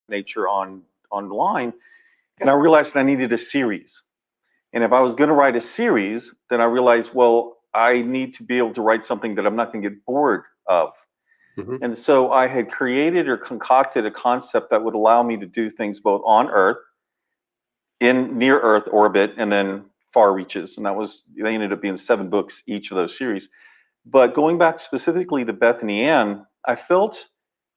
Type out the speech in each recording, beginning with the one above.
nature online, and I realized I needed a series. And if I was going to write a series, then I realized, well, I need to be able to write something that I'm not going to get bored of. Mhm. And so I had created or concocted a concept that would allow me to do things both on Earth, in near Earth orbit, and then far reaches. And they ended up being 7 books each of those series. But going back specifically to Bethany Ann, I felt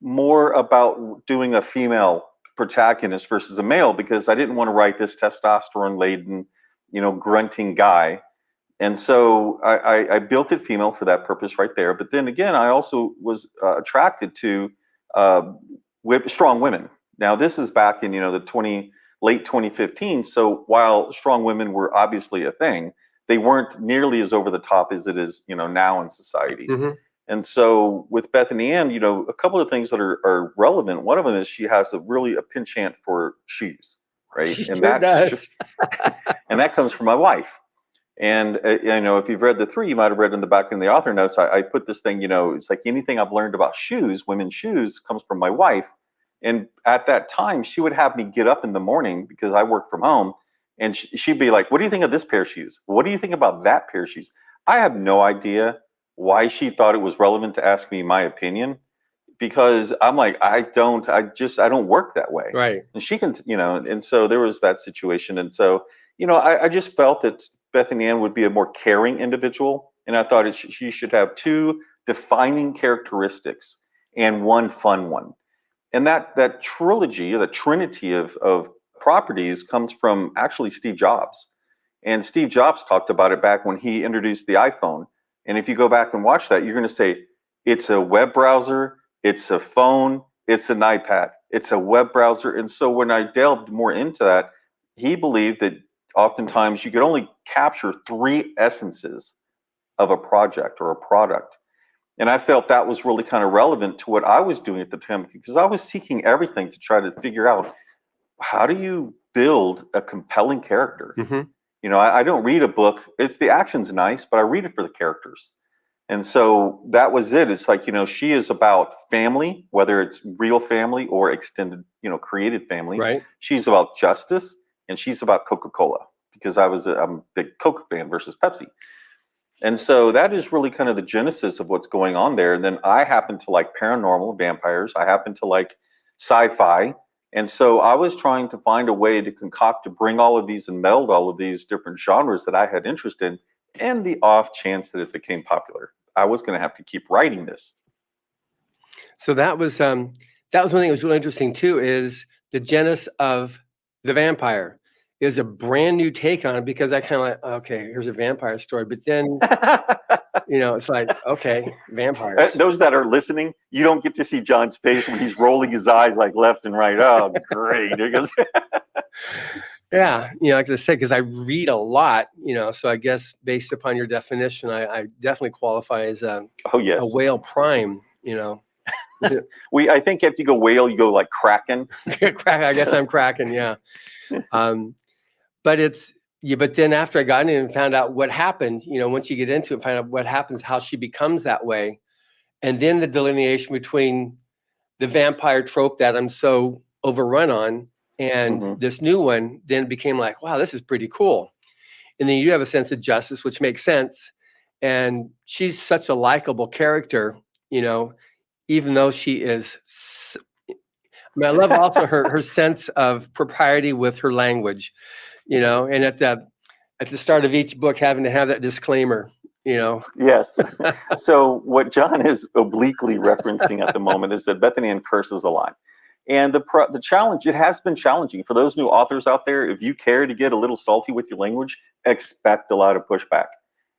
more about doing a female protagonist versus a male, because I didn't want to write this testosterone laden, grunting guy. And so I built it female for that purpose right there. But then again, I also was attracted to strong women. Now, this is back in, late 2015. So while strong women were obviously a thing, they weren't nearly as over the top as it is, now in society. Mhm. And so with Bethany Ann, a couple of things that are relevant. One of them is she has a penchant for shoes, right? She And sure does. and that comes from my wife. And if you've read the 3, you might have read in the back in the author notes, I put this thing, it's like anything I've learned about shoes, women's shoes, comes from my wife. And at that time, she would have me get up in the morning because I work from home, and she'd be like, "What do you think of this pair of shoes? What do you think about that pair of shoes?" I have no idea why she thought it was relevant to ask me my opinion, because I'm like, I don't work that way. Right. And she can, and so there was that situation. And so, I just felt that Bethany Ann would be a more caring individual. And I thought she should have 2 defining characteristics and 1 fun one. And that trilogy, or the trinity of properties, comes from actually Steve Jobs. And Steve Jobs talked about it back when he introduced the iPhone. And if you go back and watch that, you're going to say, it's a web browser, it's a phone, it's an iPad, it's a web browser. And so when I delved more into that, he believed that oftentimes you could only capture 3 essences of a project or a product. And I felt that was really kind of relevant to what I was doing at the time, because I was seeking everything to try to figure out, how do you build a compelling character? Mhm. I don't read a book. It's the action's nice, but I read it for the characters. And so that was it. It's like, she is about family, whether it's real family or extended, created family. Right. She's about justice, and she's about Coca-Cola, because I'm a big Coke fan versus Pepsi. And so that is really kind of the genesis of what's going on there. And then I happen to like paranormal, vampires. I happen to like sci-fi. And so I was trying to find a way to bring all of these and meld all of these different genres that I had interest in. And the off chance that it became popular, I was going to have to keep writing this. So that was one thing that was really interesting too, is the genesis of the vampire. Is a brand new take on it, because I kind of like, okay, here's a vampire story. But then, it's like, okay, vampires. Those that are listening, you don't get to see John's face when he's rolling his eyes like left and right. Oh, great. Yeah, like I said, because I read a lot, so I guess based upon your definition, I definitely qualify as a whale prime, I think if you go whale, you go like Kraken. I guess I'm Kraken, yeah. But then after I got in and found out what happened, once you get into it, find out what happens, how she becomes that way. And then the delineation between the vampire trope that I'm so overrun on and this new one then became like, wow, this is pretty cool. And then you have a sense of justice, which makes sense. And she's such a likable character, even though she is. I love also her sense of propriety with her language, and at the start of each book having to have that disclaimer, Yes. So what John is obliquely referencing at the moment is that Bethany Ann curses a lot. And the challenge, it has been challenging for those new authors out there. If you care to get a little salty with your language, expect a lot of pushback.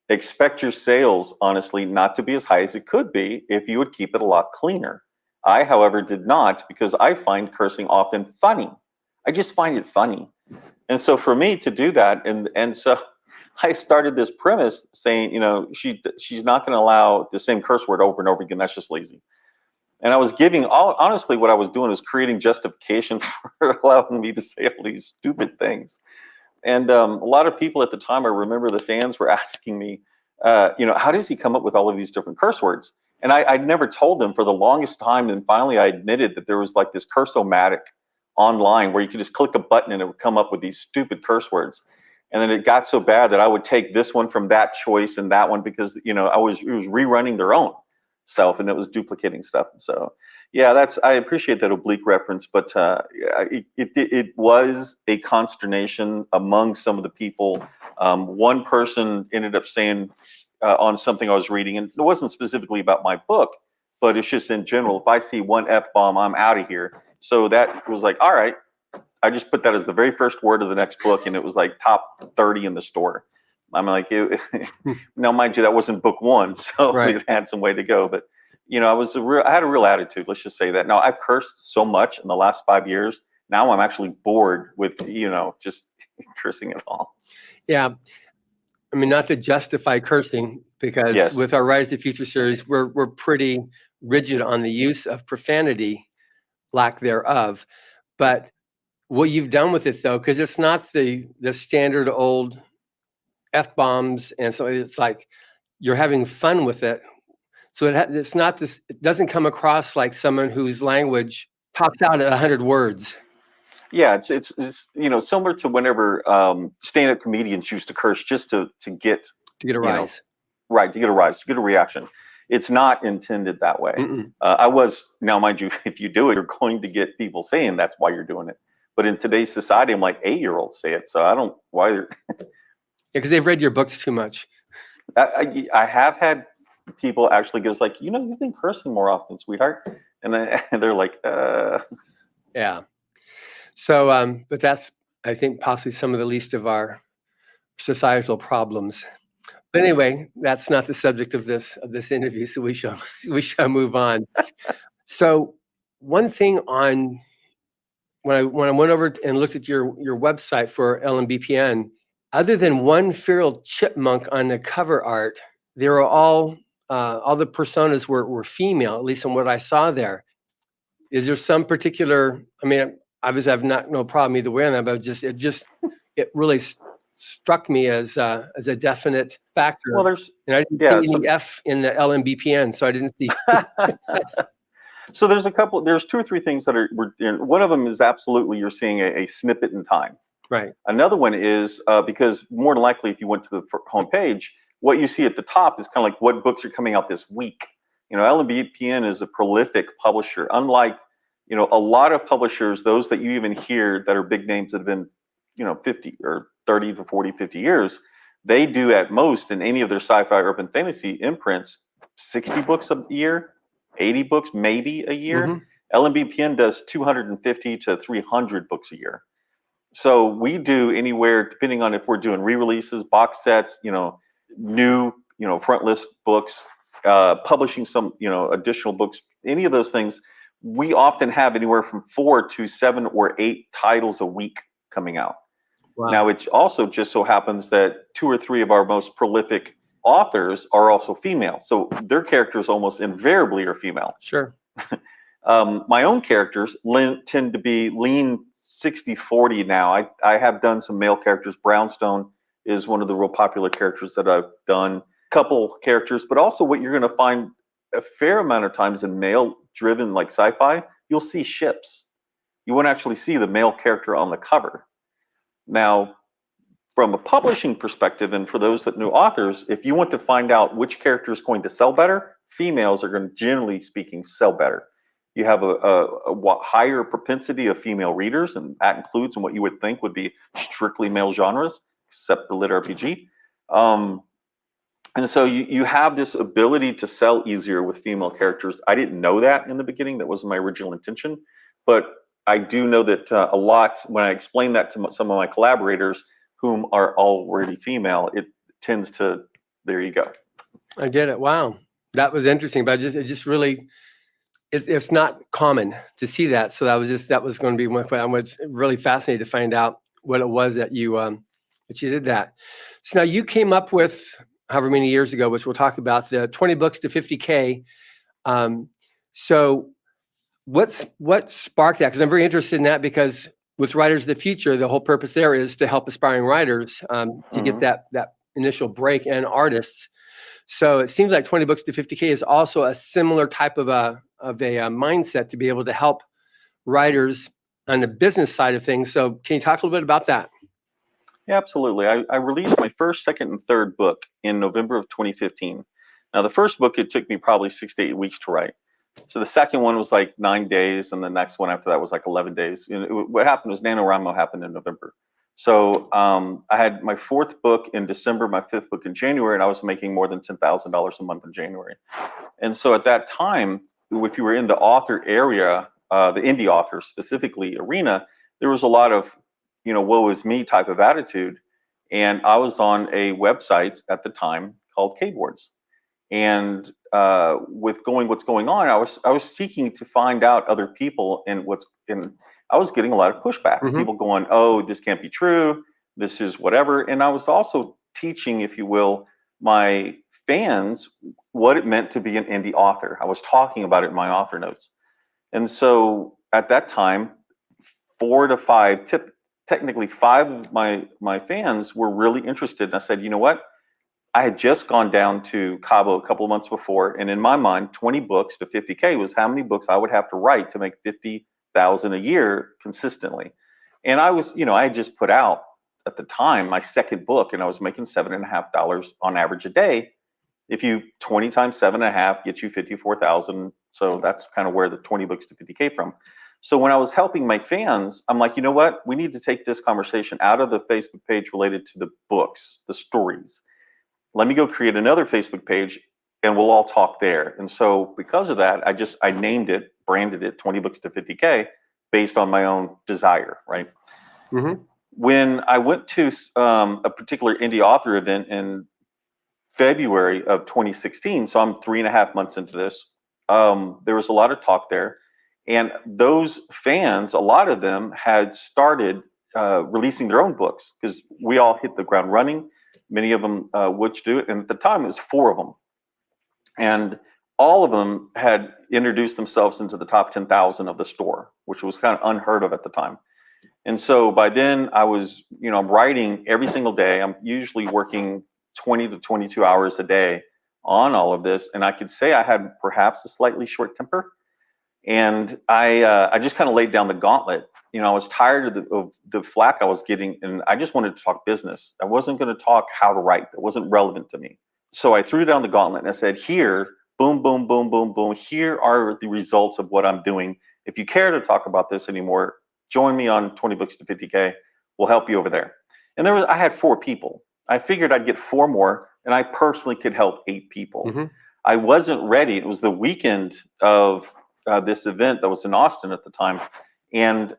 Expect your sales, honestly, not to be as high as it could be if you would keep it a lot cleaner. I, however, did not, because I find cursing often funny. I just find it funny. And so for me to do that, and so I started this premise saying, she's not going to allow the same curse word over and over again. That's just lazy. And I was honestly, what I was doing was creating justification for allowing me to say all these stupid things. And a lot of people at the time, I remember the fans were asking me, how does he come up with all of these different curse words? And I'd never told them for the longest time. And finally, I admitted that there was like this curse-o-matic online where you could just click a button and it would come up with these stupid curse words. And then it got so bad that I would take this one from that choice and that one because, it was rerunning their own self and it was duplicating stuff. And so, yeah, I appreciate that oblique reference, but it was a consternation among some of the people. One person ended up saying on something I was reading, and it wasn't specifically about my book, but it's just in general, if I see one F-bomb, I'm out of here. So that was like, all right. I just put that as the very first word of the next book, and it was like top 30 in the store. I'm like, now mind you, that wasn't book one, so Right. it had some way to go. But I had a real attitude. Let's just say that. Now I've cursed so much in the last 5 years. Now I'm actually bored with just cursing it all. Yeah, I mean, not to justify cursing, because Yes. with our Rise to the Future series, we're pretty rigid on the use of profanity, lack thereof, but what you've done with it, though, because it's not the standard old F-bombs, and so it's like you're having fun with it. So it's not this. It doesn't come across like someone whose language pops out at 100 words. Yeah, it's similar to whenever stand-up comedians used to curse just to get a rise. Right, to get a rise, to get a reaction. It's not intended that way. Now, mind you, if you do it, you're going to get people saying that's why you're doing it. But in today's society, I'm like 8-year-olds say it, so I don't why they're. Yeah, because they've read your books too much. I have had people actually go, like, you've been cursing more often, sweetheart, and they're like, Yeah. So, but that's, I think, possibly some of the least of our societal problems. But anyway, that's not the subject of this interview, so we shall move on. So, one thing on when I went over and looked at your website for LMBPN, other than one feral chipmunk on the cover art, they were all the personas were female, at least in what I saw there. Is there some particular? I mean, obviously, I've no problem either way on that, but it really struck me as a definite factor. well, and I didn't see any F in the LMBPN, so I didn't see. So there's 2 or 3 things that we're doing. One of them is absolutely you're seeing a snippet in time. Right. Another one is because more than likely, if you went to the homepage, what you see at the top is kind of like what books are coming out this week. LMBPN is a prolific publisher. Unlike, a lot of publishers, those that you even hear that are big names that have been, 50 or 30 to 40, 50 years, they do at most in any of their sci-fi urban fantasy imprints 60 books a year, 80 books maybe a year. LMBPN does 250 to 300 books a year. So we do anywhere, depending on if we're doing re-releases, box sets, new, front list books, publishing some, additional books, any of those things. We often have anywhere from 4 to 7 or 8 titles a week coming out. Wow. Now, it also just so happens that 2 or 3 of our most prolific authors are also female. So their characters almost invariably are female. Sure. My own characters tend to be lean 60-40 now. I have done some male characters. Brownstone is one of the real popular characters that I've done. Couple characters, but also what you're going to find a fair amount of times in male-driven like sci-fi, you'll see ships. You won't actually see the male character on the cover. Now, from a publishing perspective, and for those that know authors, if you want to find out which character is going to sell better, females are going to, generally speaking, sell better. You have a higher propensity of female readers, and that includes in what you would think would be strictly male genres, except for lit RPG. And so you have this ability to sell easier with female characters. I didn't know that in the beginning. That wasn't my original intention. But I do know that a lot, when I explain that to some of my collaborators, whom are already female, it tends to, there you go. I get it. Wow. That was interesting, but it just really, it's not common to see that. So that was going to be one. I was really fascinated to find out what it was that you did that. So now you came up with, however many years ago, which we'll talk about, the 20 books to 50K. So what sparked that? Because I'm very interested in that, because with Writers of the Future, the whole purpose there is to help aspiring writers to get that initial break, and artists. So it seems like 20 books to 50K is also a similar type of a mindset to be able to help writers on the business side of things. So can you talk a little bit about that? Yeah, absolutely. I released my first, second, and third book in November of 2015. Now, the first book, it took me probably 6 to 8 weeks to write. So the second one was like 9 days, and the next one after that was like 11 days. What happened was NaNoWriMo happened in November. So I had my fourth book in December, my fifth book in January, and I was making more than $10,000 a month in January. And so at that time, if you were in the author area, the indie author specifically arena, there was a lot of, woe is me type of attitude. And I was on a website at the time called Kboards. And with what's going on, I was seeking to find out other people and I was getting a lot of pushback. Mm-hmm. People going, "Oh, this can't be true. This is whatever." And I was also teaching, if you will, my fans what it meant to be an indie author. I was talking about it in my author notes. And so at that time, 4 to 5, technically 5 of my fans were really interested. And I said, you know what? I had just gone down to Cabo a couple of months before, and in my mind, 20 books to 50K was how many books I would have to write to make 50,000 a year consistently. And I was, I had just put out at the time my second book, and I was making $7.50 on average a day. If you 20 times 7.5 gets you 54,000, so that's kind of where the 20 books to 50K from. So when I was helping my fans, I'm like, you know what? We need to take this conversation out of the Facebook page related to the books, the stories. Let me go create another Facebook page and we'll all talk there. And so because of that, I named it, branded it 20 books to 50K based on my own desire, right? Mm-hmm. When I went to a particular indie author event in February of 2016, so I'm 3.5 months into this, there was a lot of talk there. And those fans, a lot of them had started releasing their own books because we all hit the ground running. Many of them would do it. And at the time, it was 4 of them. And all of them had introduced themselves into the top 10,000 of the store, which was kind of unheard of at the time. And so by then I was, I'm writing every single day. I'm usually working 20 to 22 hours a day on all of this. And I could say I had perhaps a slightly short temper. And I just kind of laid down the gauntlet. I was tired of the flack I was getting, and I just wanted to talk business. I wasn't going to talk how to write. It wasn't relevant to me. So I threw down the gauntlet and I said, here, boom, boom, boom, boom, boom. Here are the results of what I'm doing. If you care to talk about this anymore, join me on 20 books to 50K. We'll help you over there. And I had 4 people. I figured I'd get 4 more, and I personally could help 8 people. Mm-hmm. I wasn't ready. It was the weekend of this event that was in Austin at the time. And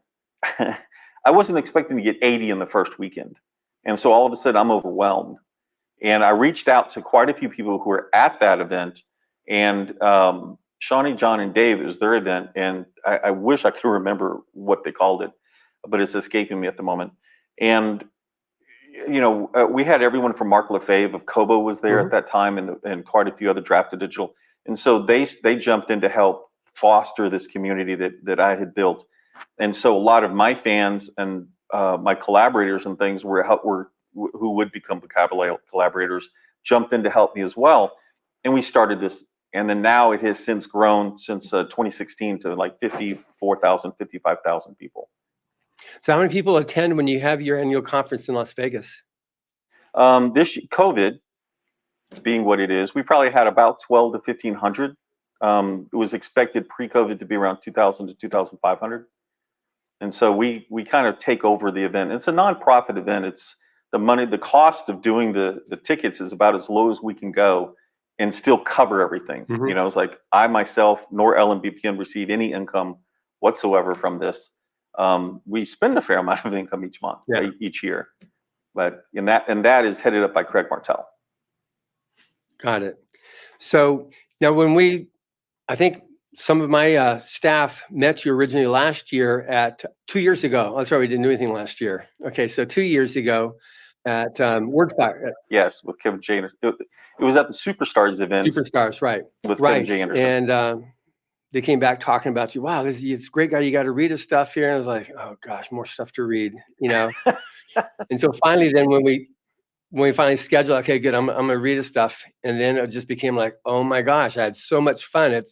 I wasn't expecting to get 80 in the first weekend. And so all of a sudden I'm overwhelmed. And I reached out to quite a few people who were at that event. And Shawnee, John, and Dave, it was their event. And I wish I could remember what they called it, but it's escaping me at the moment. And, we had everyone from Mark Lefebvre of Kobo was there at that time, and quite a few other Drafted Digital. And so they jumped in to help foster this community that I had built. And so a lot of my fans and my collaborators and things who would become collaborators jumped in to help me as well. And we started this. And then now it has since grown since 2016 to like 54,000, 55,000 people. So how many people attend when you have your annual conference in Las Vegas? This COVID being what it is, we probably had about 12 to 1,500. It was expected pre-COVID to be around 2,000 to 2,500. And so we kind of take over the event. It's a nonprofit event. It's the cost of doing the tickets is about as low as we can go and still cover everything. Mm-hmm. It's like I myself nor LMBPN receive any income whatsoever from this. We spend a fair amount of income each month, each year. But that is headed up by Craig Martell. Got it. So now I think some of my staff met you originally last year 2 years ago. Oh, sorry, we didn't do anything last year. Okay, so 2 years ago at WordFire. Yes, with Kevin J. It was at the Superstars event. Superstars, right. With Kevin J. Anderson. And they came back talking about you. Wow, this is a great guy. You got to read his stuff here. And I was like, oh gosh, more stuff to read, And so finally, then when we finally scheduled, okay, good, I'm gonna read his stuff, and then it just became like, oh my gosh, I had so much fun.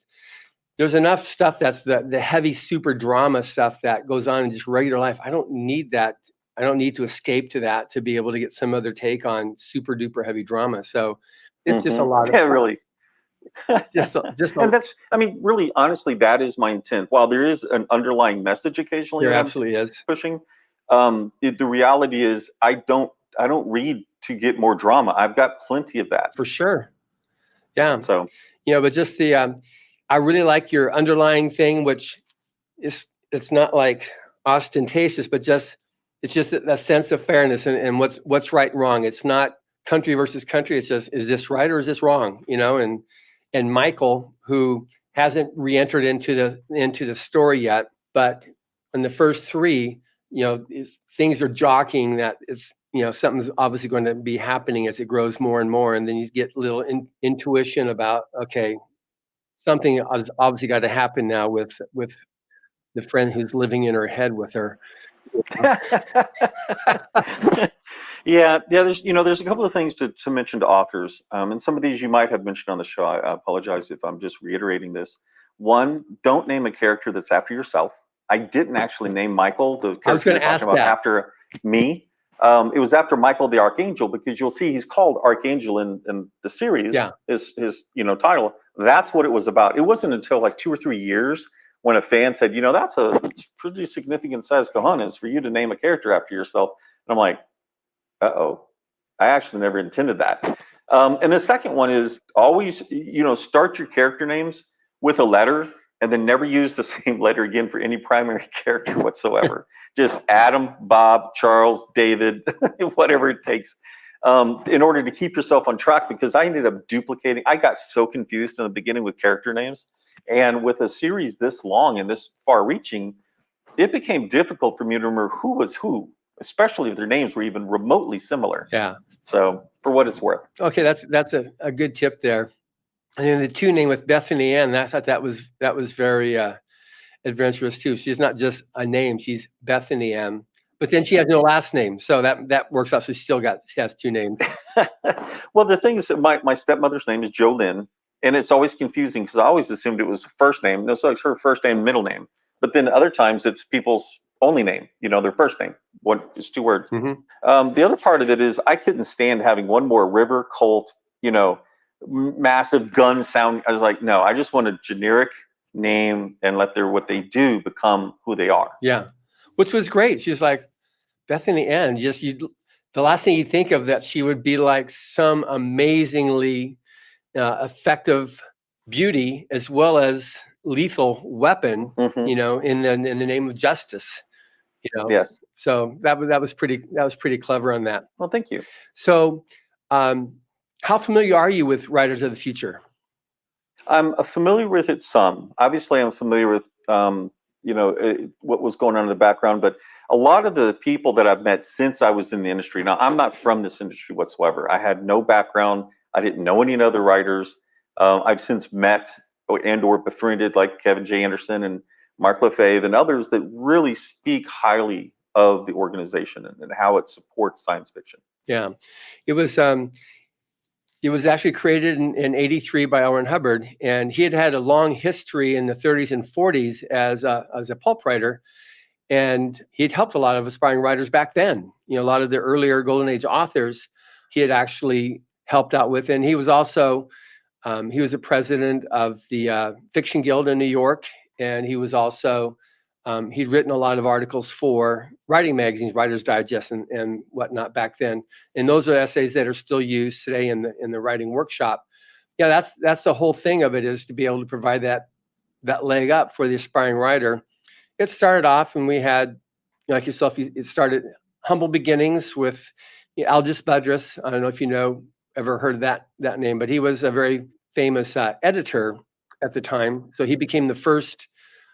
there's enough stuff that's the heavy super drama stuff that goes on in just regular life. I don't need that. I don't need to escape to that to be able to get some other take on super duper heavy drama. So it's just a lot of Yeah, fun. really. just And that's, I mean, really, honestly, that is my intent. While there is an underlying message occasionally there that I'm absolutely is. pushing, the reality is I don't read to get more drama. I've got plenty of that. For sure. Yeah. So, But just I really like your underlying thing, which it's not like ostentatious, but it's just that sense of fairness and what's right and wrong. It's not country versus country. It's just, is this right or is this wrong? And Michael, who hasn't re-entered into the story yet, but in the first three, things are jockeying that it's, something's obviously going to be happening as it grows more and more. And then you get a little intuition about, okay, something has obviously got to happen now with the friend who's living in her head with her. yeah. There's a couple of things to mention to authors, and some of these you might have mentioned on the show. I apologize if I'm just reiterating this. One, don't name a character that's after yourself. I didn't actually name Michael, the I was character going to you're ask talking about, that. after me. It was after Michael the Archangel, because you'll see he's called Archangel in the series. Yeah. His title. That's what it was about. It wasn't until like 2 or 3 years when a fan said, that's a pretty significant size cojones for you to name a character after yourself. And I'm like, uh-oh, I actually never intended that. And the second one is always, start your character names with a letter and then never use the same letter again for any primary character whatsoever. Just Adam, Bob, Charles, David, whatever it takes, in order to keep yourself on track, because I ended up duplicating. I got so confused in the beginning with character names. And with a series this long and this far reaching, it became difficult for me to remember who was who, especially if their names were even remotely similar. Yeah. So for what it's worth. Okay, that's a good tip there. And then the two name with Bethany Ann, I thought that was very adventurous too. She's not just a name; she's Bethany Ann. But then she has no last name, so that works out. So she has two names. Well, the thing is that my stepmother's name is Jolynn, and it's always confusing because I always assumed it was her first name. No, so it's her first name, middle name. But then other times it's people's only name, their first name. It's 2 words. Mm-hmm. The other part of it is I couldn't stand having one more River, Colt, massive gun sound. I was like, no, I just want a generic name and let what they do become who they are. Yeah, which was great. She's like Bethany Ann. The last thing you think of that she would be like some amazingly effective beauty as well as lethal weapon. Mm-hmm. In the name of justice. Yes. So that was pretty clever on that. Well, thank you. So, how familiar are you with Writers of the Future? I'm familiar with it some. Obviously, I'm familiar with what was going on in the background, but a lot of the people that I've met since I was in the industry. Now, I'm not from this industry whatsoever. I had no background. I didn't know any other writers. I've since met or befriended like Kevin J. Anderson and Mark Lefebvre and others that really speak highly of the organization and how it supports science fiction. Yeah, it was actually created in 83 by L. Ron Hubbard, and he had had a long history in the 30s and 40s as a pulp writer, and he had helped a lot of aspiring writers back then. A lot of the earlier Golden Age authors he had actually helped out with, and he was also he was the president of the Fiction Guild in New York, and he was also he'd written a lot of articles for writing magazines, Writer's Digest, and whatnot back then. And those are essays that are still used today in the writing workshop. Yeah, that's the whole thing of it, is to be able to provide that leg up for the aspiring writer. It started off, and we had, like yourself, it started humble beginnings with Aldous Budrus. I don't know if ever heard of that name, but he was a very famous editor at the time. So he became the first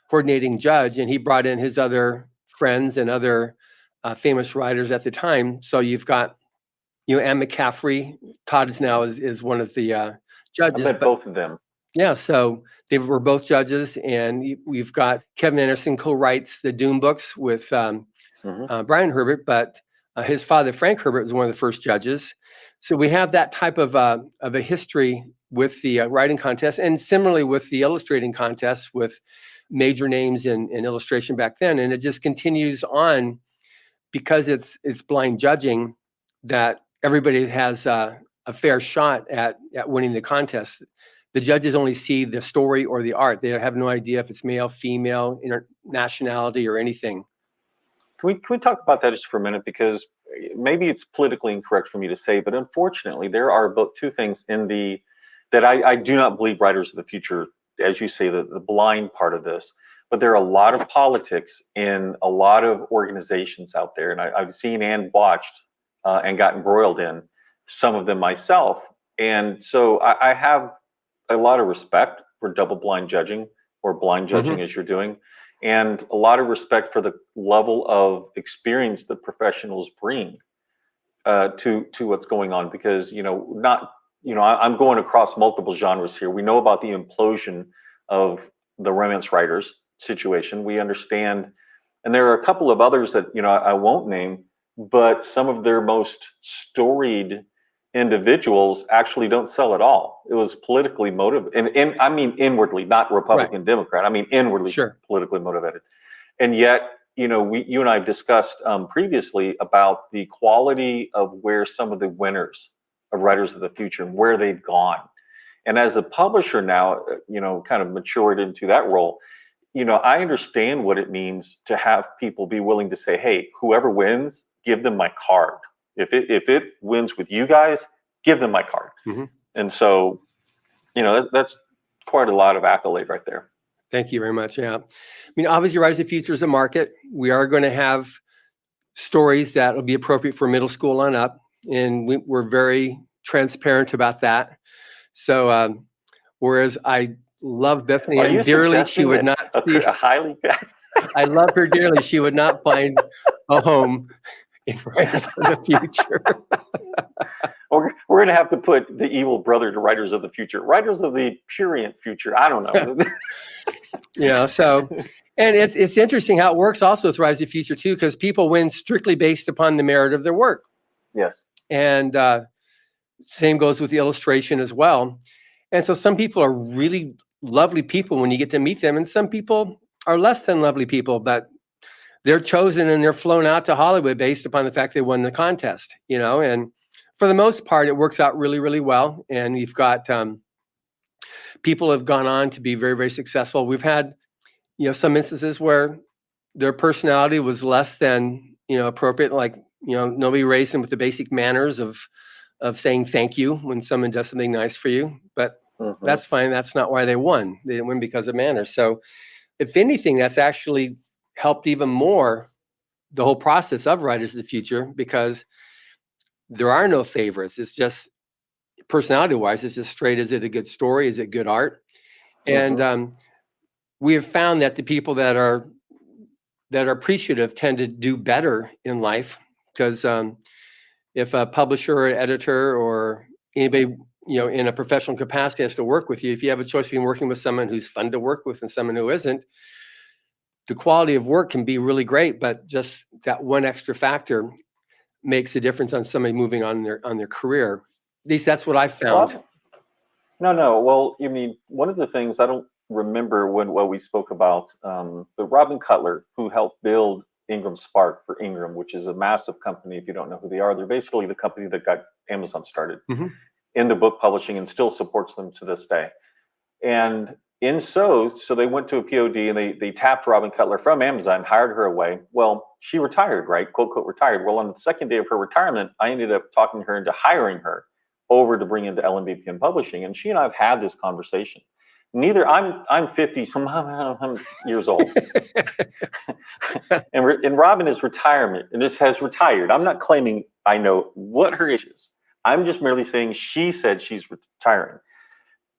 coordinating judge, and he brought in his other friends and other famous writers at the time. So you've got, Anne McCaffrey. Todd is now is one of the judges. I met both of them. Yeah, so they were both judges, and we've got Kevin Anderson co-writes the Dune books with Brian Herbert, but His father, Frank Herbert, was one of the first judges. So we have that type of a history with the writing contest, and similarly with the illustrating contest with major names in illustration back then. And it just continues on because it's blind judging, that everybody has a fair shot at winning the contest. The judges only see the story or the art. They have no idea if it's male, female, nationality, or anything. Can we talk about that just for a minute? Because maybe it's politically incorrect for me to say, but unfortunately, there are both two things that I do not believe writers of the future, as you say, the blind part of this. But there are a lot of politics in a lot of organizations out there, and I've seen and watched and got embroiled in some of them myself. And so I have a lot of respect for double blind judging, or blind judging as you're doing, and a lot of respect for the level of experience that professionals bring to what's going on. Because I'm going across multiple genres here. We know about the implosion of the romance writers situation. We understand, and there are a couple of others that I won't name, but some of their most storied individuals actually don't sell at all. It was politically motivated, and I mean inwardly, not Republican, right, Democrat. I mean inwardly, sure, politically motivated. And yet, you and I have discussed previously about the quality of where some of the winners of Writers of the Future, where they've gone. And as a publisher now, kind of matured into that role, I understand what it means to have people be willing to say, hey, whoever wins, give them my card. If it wins with you guys, give them my card. And so, that's quite a lot of accolade right there. Thank you very much. Yeah. I mean, obviously, Rise of the Future is a market. We are going to have stories that will be appropriate for middle school on up. And we're very transparent about that. So, whereas I love Bethany Ann dearly, she would not see, I love her dearly. She would not find a home in Writers of the Future. We're going to have to put the evil brother to Writers of the Future. Writers of the Purient Future. I don't know. So, and it's interesting how it works also with Rise of the Future too, because people win strictly based upon the merit of their work. Yes. And same goes with the illustration as well. And so some people are really lovely people when you get to meet them, and some people are less than lovely people, but they're chosen and they're flown out to Hollywood based upon the fact they won the contest, and for the most part, it works out really, really well. And you've got people have gone on to be very, very successful. We've had, some instances where their personality was less than, appropriate, like, nobody raised them with the basic manners of saying thank you when someone does something nice for you, but that's fine. That's not why they won. They didn't win because of manners. So if anything, that's actually helped even more the whole process of Writers of the Future, because there are no favorites. It's just personality-wise, it's just straight. Is it a good story? Is it good art? And we have found that the people that are appreciative tend to do better in life, because if a publisher or editor or anybody in a professional capacity has to work with you, if you have a choice between working with someone who's fun to work with and someone who isn't, the quality of work can be really great, but just that one extra factor makes a difference on somebody moving on their career. At least that's what I found. No. Well, one of the things I don't remember what we spoke about, but Robin Cutler, who helped build Ingram Spark for Ingram, which is a massive company. If you don't know who they are, they're basically the company that got Amazon started in the book publishing and still supports them to this day. And so they went to a POD and they tapped Robin Cutler from Amazon, hired her away. Well, she retired, right? Quote, quote, retired. Well, on the second day of her retirement, I ended up talking her into hiring her over to bring into LMBPN Publishing. And she and I have had this conversation. I'm 50 some years old. and Robin is retirement and has retired. I'm not claiming I know what her issue is. I'm just merely saying she said she's retiring.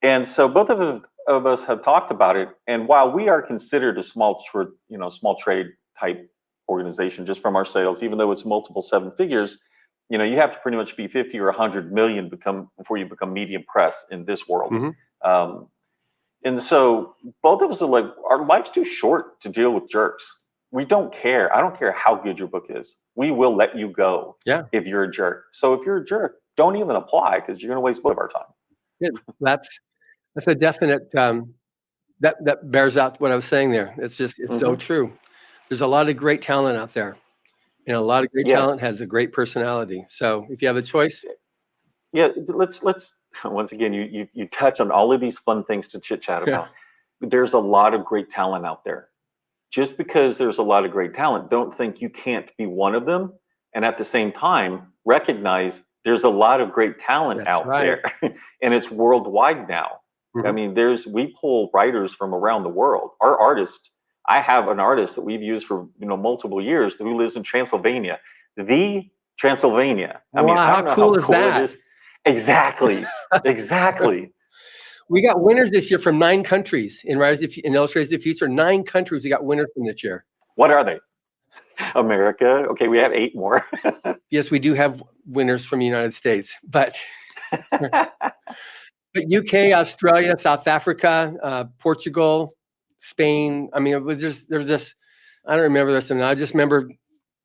And so both of us have talked about it. And while we are considered a small trade type organization just from our sales, even though it's multiple seven figures, you have to pretty much be 50 or 100 million before you become medium press in this world. And so both of us are like, our life's too short to deal with jerks. we don't care. I don't care how good your book is. We will let you go if you're a jerk. So if you're a jerk, don't even apply because you're going to waste both of our time. Yeah, that's a definite that bears out what I was saying there. It's so true. There's a lot of great talent out there, and a lot of great talent has a great personality. So if you have a choice, let's once again, you touch on all of these fun things to chit chat about. There's a lot of great talent out there. Just because there's a lot of great talent, don't think you can't be one of them. And at the same time, recognize there's a lot of great talent out there, and it's worldwide now. I mean, we pull writers from around the world. Our artist, I have an artist that we've used for multiple years who lives in Transylvania. Transylvania. I mean, I don't know how cool it is. Exactly. We got winners this year from 9 countries in Illustrators of the Future. 9 countries we got winners from this year. What are they? America. Okay, we have 8 more. Yes, we do have winners from the United States, but UK, Australia, South Africa, Portugal, Spain. I mean, there's just I don't remember this, and I just remember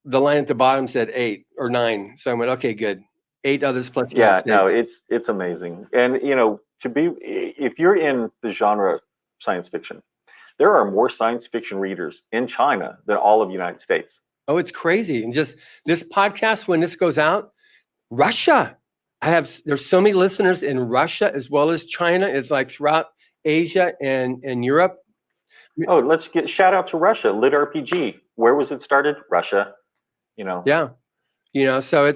the line at the bottom said 8 or 9. So I went, okay, good. 8 others plus. Yeah, no, it's amazing, and if you're in the genre science fiction, there are more science fiction readers in China than all of the United States. Oh, it's crazy. And just this podcast, when this goes out, Russia. There's so many listeners in Russia as well as China. It's like throughout Asia and Europe. Oh, let's shout out to Russia. Lit RPG. Where was it started? Russia. Yeah. So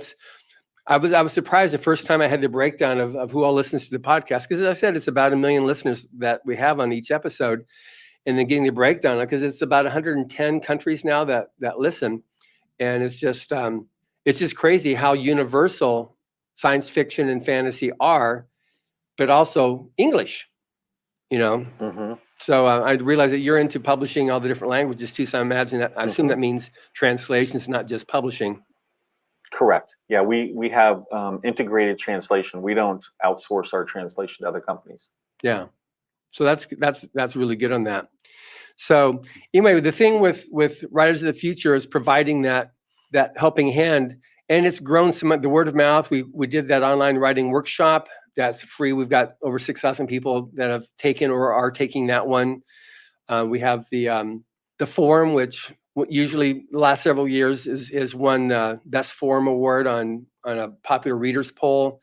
I was surprised the first time I had the breakdown of who all listens to the podcast, because as I said, it's about 1 million listeners that we have on each episode, and then getting the breakdown because it's about 110 countries now that listen, and it's just crazy how universal science fiction and fantasy are, but also English. So I realize that you're into publishing all the different languages too. So I assume that means translations, not just publishing. Correct. Yeah, we have integrated translation. We don't outsource our translation to other companies. Yeah, so that's really good on that. So anyway, the thing with Writers of the Future is providing that helping hand, and it's grown the word of mouth. We did that online writing workshop that's free. We've got over 6,000 people that have taken or are taking that one. We have the forum, which usually the last several years is won Best Forum Award on a popular readers poll.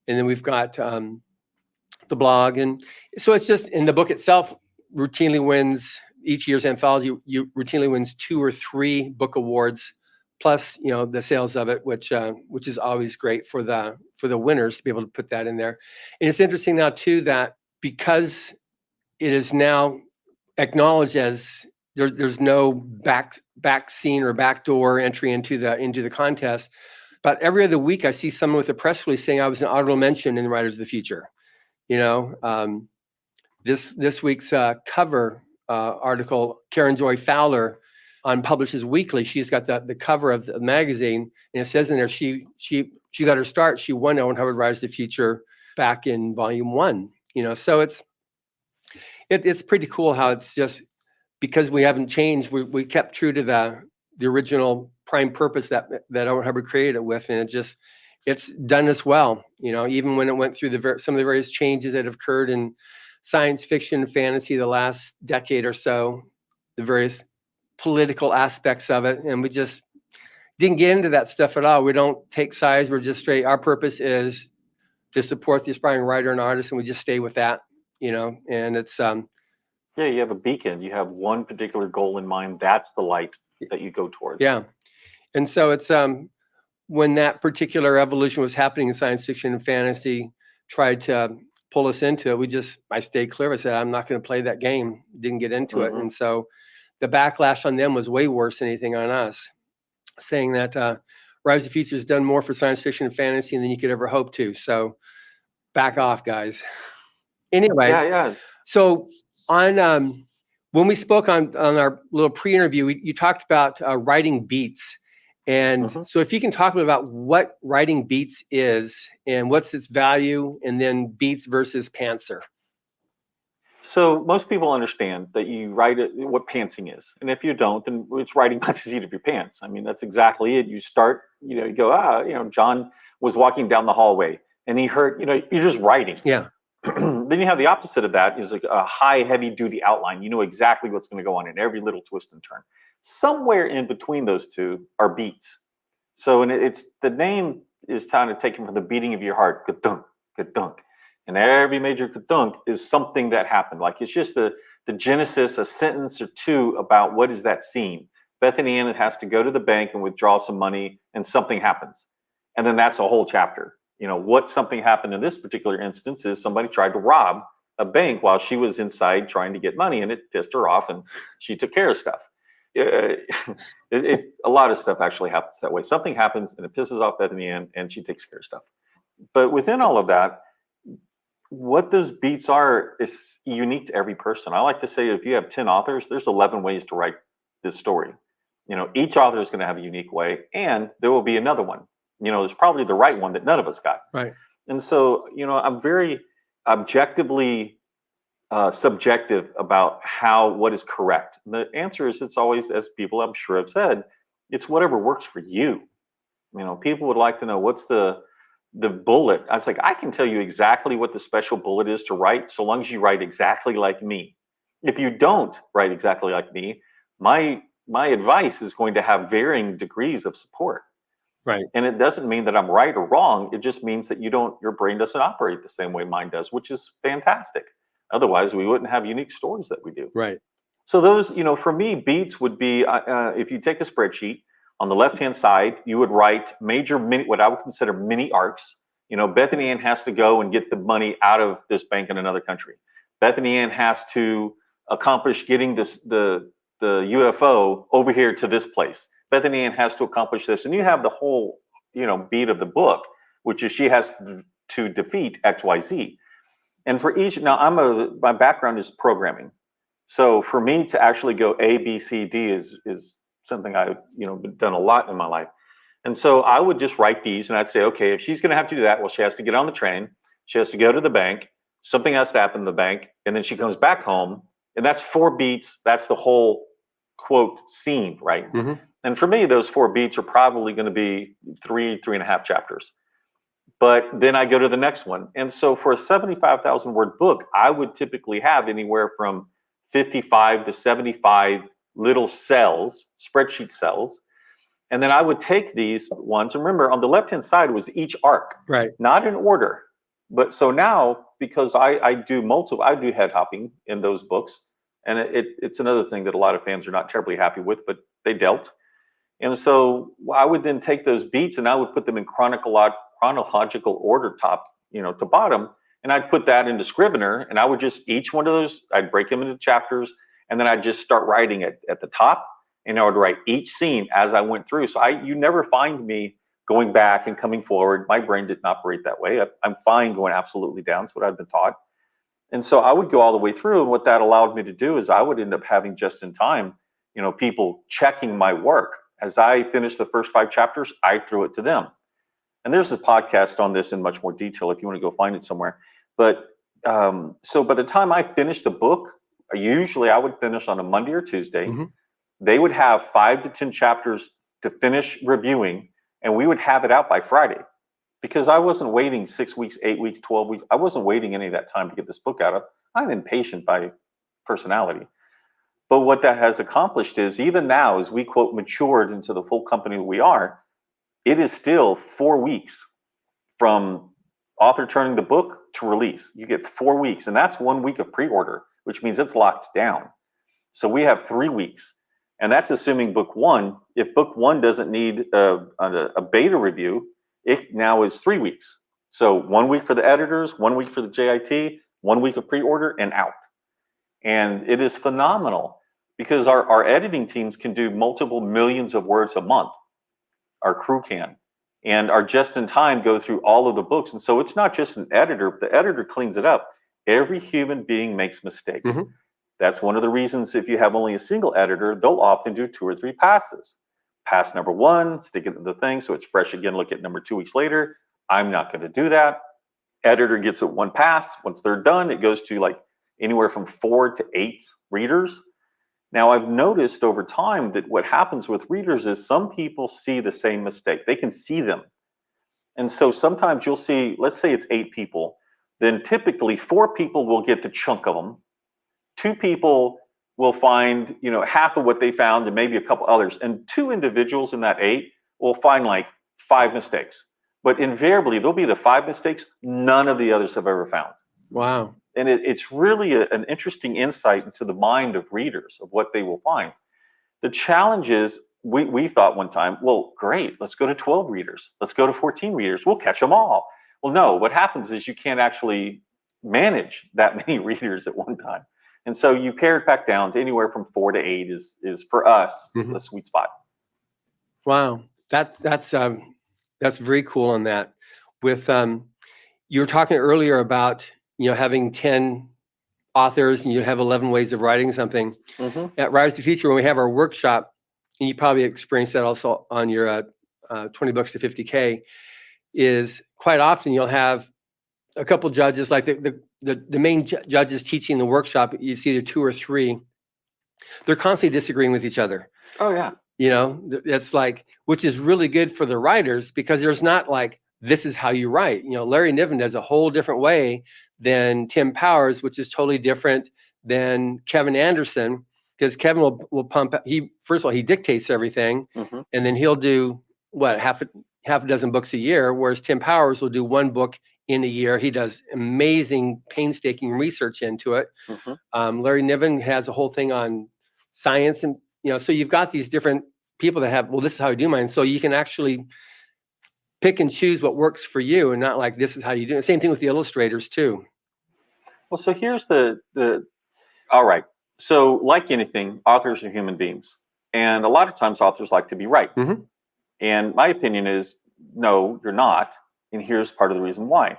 And then we've got the blog. And so it's just, in the book itself routinely wins, each year's anthology routinely wins 2 or 3 book awards, plus the sales of it, which is always great for the winners to be able to put that in there. And it's interesting now too that because it is now acknowledged as there's no back scene or backdoor entry into the contest. But every other week, I see someone with a press release saying I was an honorable mention in the Writers of the Future. This week's cover article, Karen Joy Fowler on Publishers Weekly. She's got the cover of the magazine, and it says in there she got her start. She won Owen Hubbard Writers of the Future back in Volume 1. So it's pretty cool how it's just, because we haven't changed, we kept true to the original prime purpose that Owen Hubbard created it with, and it's done us well. Even when it went through some of the various changes that have occurred in science fiction and fantasy the last decade or so, the various political aspects of it, and we just didn't get into that stuff at all. We don't take sides. We're just straight. Our purpose is to support the aspiring writer and artist, and we just stay with that. And it's yeah, you have a beacon. You have one particular goal in mind. That's the light that you go towards. Yeah. And so it's when that particular evolution was happening in science fiction and fantasy, tried to pull us into it. I stayed clear. I said, I'm not going to play that game. Didn't get into it. And so the backlash on them was way worse than anything on us, saying that Rise of the Future has done more for science fiction and fantasy than you could ever hope to. So back off, guys. Anyway. Yeah. So on when we spoke on our little pre-interview, you talked about writing beats. And so if you can talk about what writing beats is and what's its value, and then beats versus pantser. So most people understand that you write it, what pantsing is, and if you don't, then it's writing by the seat of your pants. I mean, that's exactly it. You start, you go, John was walking down the hallway, and he heard, you're just writing. Yeah. Then you have the opposite of that is like a high, heavy duty outline. You know exactly what's going to go on in every little twist and turn. Somewhere in between those two are beats. So, and it's the name is kind of taken from the beating of your heart, ka-dunk, ka-dunk. And every major ka-dunk is something that happened. Like it's just the genesis, a sentence or two about what is that scene. Bethany Ann has to go to the bank and withdraw some money, and something happens. And then that's a whole chapter. What something happened in this particular instance is somebody tried to rob a bank while she was inside trying to get money, and it pissed her off, and she took care of stuff. A lot of stuff actually happens that way. Something happens and it pisses off Bethany Ann, and she takes care of stuff. But within all of that, what those beats are is unique to every person. I like to say if you have 10 authors, there's 11 ways to write this story. Each author is going to have a unique way, and there will be another one. There's probably the right one that none of us got. Right. And so, I'm very objectively subjective about what is correct. And the answer is it's always, as people I'm sure have said, it's whatever works for you. People would like to know what's the bullet. I was like, I can tell you exactly what the special bullet is to write, so long as you write exactly like me. If you don't write exactly like me, my advice is going to have varying degrees of support. Right. And it doesn't mean that I'm right or wrong. It just means that your brain doesn't operate the same way mine does, which is fantastic. Otherwise, we wouldn't have unique stories that we do. Right. So those, for me, beats would be, if you take a spreadsheet, on the left-hand side, you would write what I would consider mini arcs. Bethany Ann has to go and get the money out of this bank in another country. Bethany Ann has to accomplish getting the UFO over here to this place. Bethany Ann has to accomplish this. And you have the whole, beat of the book, which is she has to defeat XYZ. And for each, now my background is programming. So for me to actually go A, B, C, D is something I've, done a lot in my life. And so I would just write these and I'd say, okay, if she's going to have to do that, well, she has to get on the train. She has to go to the bank. Something has to happen in the bank. And then she comes back home. And that's 4 beats. That's the whole quote scene, right? Mm-hmm. And for me, those 4 beats are probably going to be 3.5 chapters. But then I go to the next one. And so for a 75,000 word book, I would typically have anywhere from 55 to 75 little cells, spreadsheet cells. And then I would take these ones. Remember, on the left-hand side was each arc, right? Not in order. But so now, because I do head hopping in those books. And it's another thing that a lot of fans are not terribly happy with, but they dealt. And so I would then take those beats and I would put them in chronological order, top, to bottom. And I'd put that into Scrivener, and I would just, each one of those, I'd break them into chapters, and then I'd just start writing it at the top, and I would write each scene as I went through. So you never find me going back and coming forward. My brain didn't operate that way. I'm fine going absolutely down. It's what I've been taught. And so I would go all the way through, and what that allowed me to do is I would end up having just in time, people checking my work. As I finished the first 5 chapters, I threw it to them. And there's a podcast on this in much more detail if you want to go find it somewhere. But so by the time I finished the book, usually I would finish on a Monday or Tuesday. Mm-hmm. They would have 5 to 10 chapters to finish reviewing, and we would have it out by Friday. Because I wasn't waiting 6 weeks, 8 weeks, 12 weeks. I wasn't waiting any of that time to get this book out. I'm impatient by personality. But what that has accomplished is, even now, as we, quote, matured into the full company we are, it is still 4 weeks from author turning the book to release. You get 4 weeks, and that's 1 week of pre-order, which means it's locked down. So we have 3 weeks, and that's assuming book 1. If book 1 doesn't need a beta review, it now is 3 weeks. So 1 week for the editors, 1 week for the JIT, 1 week of pre-order, and out. And it is phenomenal because our editing teams can do multiple millions of words a month. Our crew can. And our just-in-time go through all of the books. And so it's not just an editor. The editor cleans it up. Every human being makes mistakes. Mm-hmm. That's one of the reasons if you have only a single editor, they'll often do 2 or 3 passes. Pass number 1, stick it in the thing so it's fresh again, look at number 2 weeks later. I'm not going to do that. Editor gets it 1 pass. Once they're done, it goes to anywhere from 4 to 8 readers. Now, I've noticed over time that what happens with readers is some people see the same mistake. They can see them. And so sometimes you'll see, let's say it's 8 people, then typically 4 people will get the chunk of them. 2 people will find, half of what they found and maybe a couple others. And 2 individuals in that 8 will find like 5 mistakes. But invariably, there'll be the 5 mistakes none of the others have ever found. Wow. And it's really an interesting insight into the mind of readers of what they will find. The challenge is, we thought one time, well, great, let's go to 12 readers. Let's go to 14 readers. We'll catch them all. Well, no, what happens is you can't actually manage that many readers at one time. And so you pare it back down to anywhere from 4 to 8 is for us the sweet spot. Wow. That's very cool on that. With you were talking earlier about having 10 authors and you have 11 ways of writing something. At Writers to Future, when we have our workshop, and you probably experienced that also on your 20 Books to 50K, is quite often you'll have a couple judges, like the main judges teaching the workshop. It's either 2 or 3. They're constantly disagreeing with each other. Oh yeah. It's like, which is really good for the writers, because there's not like, this is how you write. Larry Niven does a whole different way than Tim Powers, which is totally different than Kevin Anderson, because Kevin will pump. First of all, he dictates everything, and then he'll do half a dozen books a year, whereas Tim Powers will do 1 book in a year. He does amazing, painstaking research into it. Larry Niven has a whole thing on science, and so you've got these different people that have, well, this is how I do mine. So you can actually pick and choose what works for you, and not like, this is how you do it. Same thing with the illustrators too. Well, so here's all right. So like anything, authors are human beings. And a lot of times authors like to be right. And my opinion is, no, you're not. And here's part of the reason why.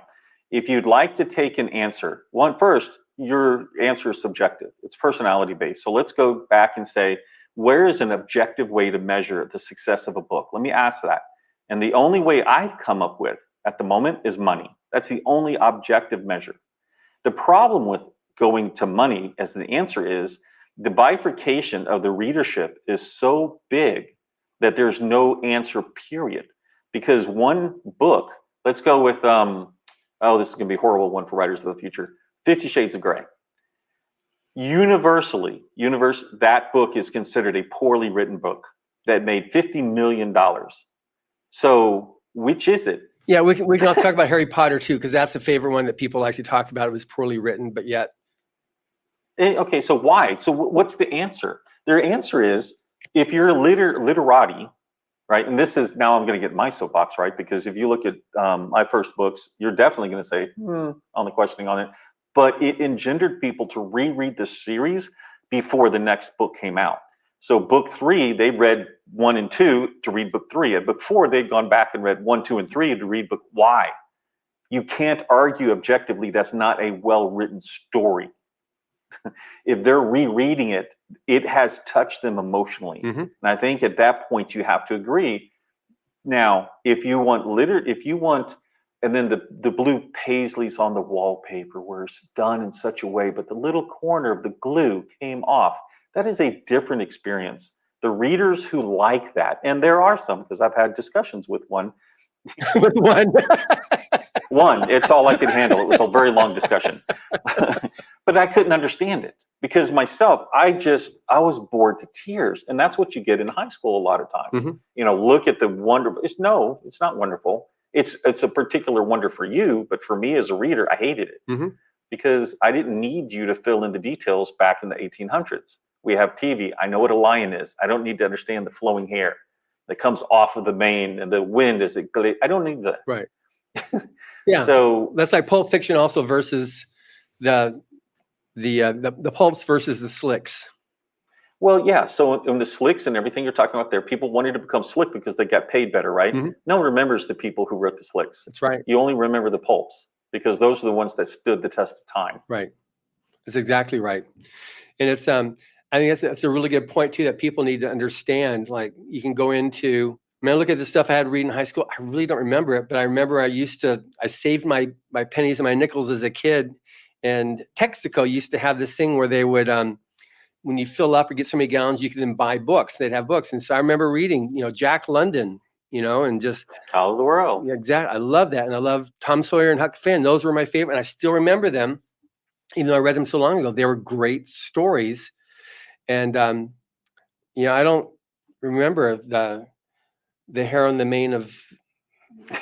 If you'd like to take an answer, first, your answer is subjective. It's personality based. So let's go back and say, where is an objective way to measure the success of a book? Let me ask that. And the only way I've come up with at the moment is money. That's the only objective measure. The problem with going to money as the answer is the bifurcation of the readership is so big that there's no answer, period. Because one book, let's go with, this is going to be a horrible one for writers of the future, 50 Shades of Grey. Universally, that book is considered a poorly written book that made $50 million. So which is it? Yeah, we can also talk about Harry Potter too, because that's a favorite one that people like to talk about. It was poorly written, but yet. Okay, so why? So what's the answer? Their answer is, if you're literati, right? And this is, now I'm going to get my soapbox, right? Because if you look at my first books, you're definitely going to say, on the questioning on it. But it engendered people to reread the series before the next book came out. So book 3, they read 1 and 2 to read book 3. At book 4, they'd gone back and read 1, 2, and 3 to read book Y. You can't argue objectively that's not a well-written story. If they're rereading it, it has touched them emotionally. And I think at that point you have to agree. Now, if you want and then the blue paisleys on the wallpaper were done in such a way, but the little corner of the glue came off. That is a different experience. The readers who like that, and there are some, because I've had discussions with one. One, it's all I could handle. It was a very long discussion. But I couldn't understand it, because myself, I was bored to tears. And that's what you get in high school a lot of times. Look at the wonder. It's not wonderful. It's a particular wonder for you, but for me as a reader, I hated it because I didn't need you to fill in the details back in the 1800s. We have TV. I know what a lion is. I don't need to understand the flowing hair that comes off of the mane and the wind as it glades. I don't need that. Right. Yeah. So that's like Pulp Fiction also versus the pulps versus the slicks. Well, yeah. So in the slicks and everything you're talking about there, people wanted to become slick because they got paid better, right? No one remembers the people who wrote the slicks. That's right. You only remember the pulps because those are the ones that stood the test of time. Right. That's exactly right. And it's I think that's a really good point too, that people need to understand. Like, you can go into, I look at the stuff I had to read in high school. I really don't remember it, but I remember I saved my pennies and my nickels as a kid, And Texaco used to have this thing where they would, when you fill up or get so many gallons, you could then buy books. They'd have books. And so I remember reading, Jack London, and just Out of the world. yeah, exactly. I love that. And I love Tom Sawyer and Huck Finn. Those were my favorite. And I still remember them, even though I read them so long ago. They were great stories. And, I don't remember the hair on the mane of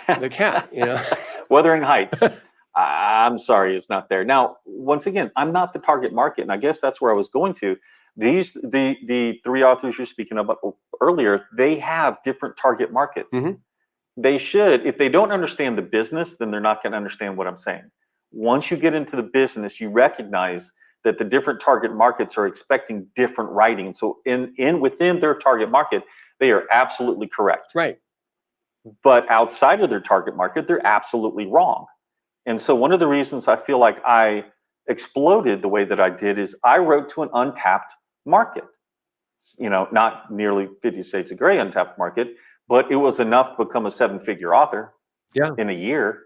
the cat, Wuthering Heights. I'm sorry, it's not there. Now, once again, I'm not the target market. And I guess that's where I was going to. The three authors you're speaking about earlier, they have different target markets. Mm-hmm. They should, if they don't understand the business, then they're not going to understand what I'm saying. Once you get into the business, you recognize that the different target markets are expecting different writing. So within their target market, they are absolutely correct. Right. But outside of their target market, they're absolutely wrong. And so one of the reasons I feel like I exploded the way that I did is I wrote to an untapped market. Not nearly 50 Shades of Grey untapped market, but it was enough to become a 7-figure author in a year.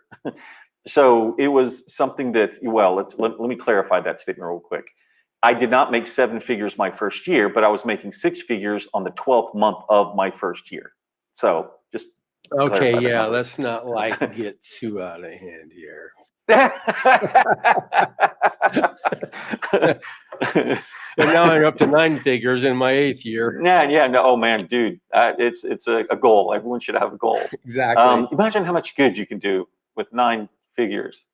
So it was something that, let me clarify that statement real quick. I did not make 7 figures my first year, but I was making 6 figures on the 12th month of my first year. So just okay, yeah, let's not get too out of hand here. And now I'm up to 9 figures in my 8th year. Yeah, no, oh man, dude, it's a goal. Everyone should have a goal. Exactly. Imagine how much good you can do with 9 figures.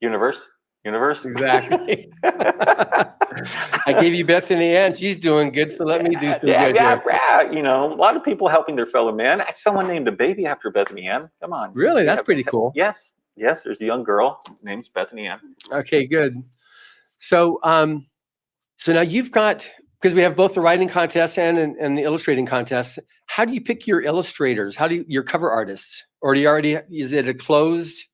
Universe. Exactly. I gave you Bethany Ann. She's doing good, so let me do some good here. Yeah. A lot of people helping their fellow man. Someone named a baby after Bethany Ann. Come on. Really? That's pretty cool. Yes. There's a young girl named Bethany Ann. Okay, good. So, so now you've got, because we have both the writing contest and the illustrating contest. How do you pick your illustrators? Your cover artists? Or is it a closed?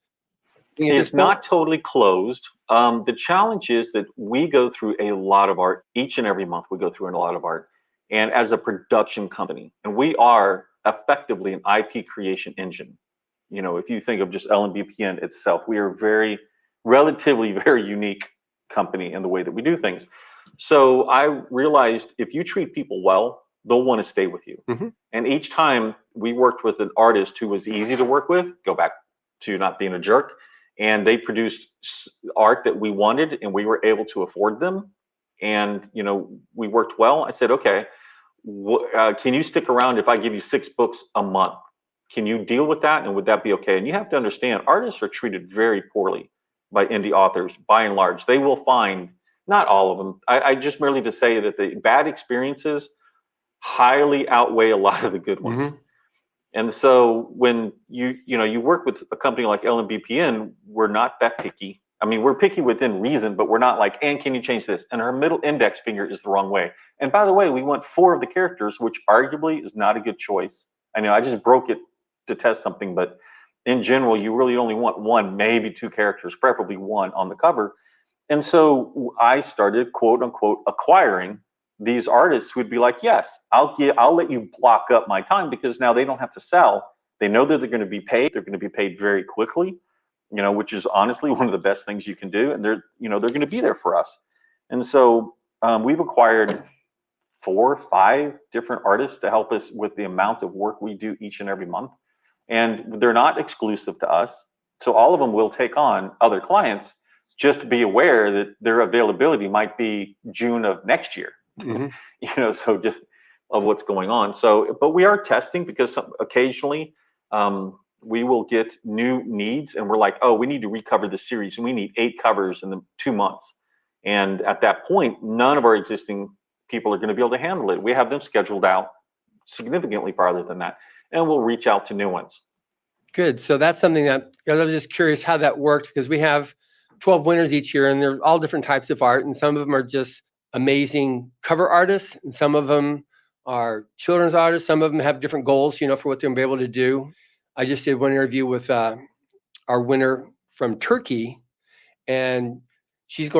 It's not totally closed. The challenge is that we go through a lot of art each and every month. We go through a lot of art, and as a production company, and we are effectively an IP creation engine. If you think of just LMBPN itself, we are relatively very unique company in the way that we do things. So I realized if you treat people well, they'll want to stay with you. Mm-hmm. And each time we worked with an artist who was easy to work with, go back to not being a jerk, and they produced art that we wanted and we were able to afford them. And, we worked well. I said, okay, can you stick around if I give you 6 books a month? Can you deal with that? And would that be okay? And you have to understand, artists are treated very poorly by indie authors, by and large. They will find, not all of them. I just merely to say that the bad experiences highly outweigh a lot of the good ones. Mm-hmm. And so when you work with a company like LMBPN, we're not that picky. I mean, we're picky within reason, but we're not like, and can you change this? And her middle index finger is the wrong way. And by the way, we want 4 of the characters, which arguably is not a good choice. I know I just broke it to test something, but in general, you really only want 1, maybe 2 characters, preferably 1 on the cover. And so I started, quote unquote, acquiring these artists who'd be like, yes, I'll let you block up my time, because now they don't have to sell. They know that they're going to be paid. They're going to be paid very quickly, which is honestly one of the best things you can do. And they're going to be there for us. And so we've acquired 4 or 5 different artists to help us with the amount of work we do each and every month. And they're not exclusive to us. So all of them will take on other clients. Just to be aware that their availability might be June of next year. Mm-hmm. So just of what's going on. So, but we are testing, because occasionally we will get new needs and we're like, oh, we need to recover the series and we need 8 covers in the 2 months. And at that point, none of our existing people are going to be able to handle it. We have them scheduled out significantly farther than that, and we'll reach out to new ones. Good. So that's something that I was just curious how that worked, because we have 12 winners each year, and they're all different types of art, and some of them are just amazing cover artists, and some of them are children's artists. Some of them have different goals, for what they're going to be able to do. I just did one interview with our winner from Turkey, and she's at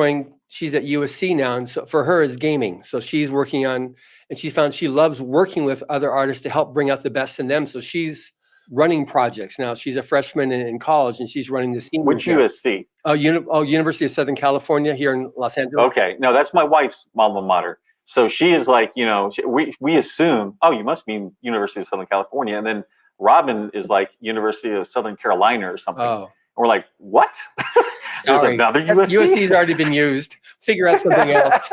USC now, and so for her is gaming. So she's working on, and she found she loves working with other artists to help bring out the best in them. So she's running projects. Now she's a freshman in college, and she's running the senior. Which USC? University of Southern California here in Los Angeles. Okay, no, that's my wife's alma mater. So she is like, we assume, oh, you must mean University of Southern California, and then Robin is like University of Southern Carolina or something. Oh. And we're like, what? There's Sorry. another USC? USC's already been used. Figure out something else.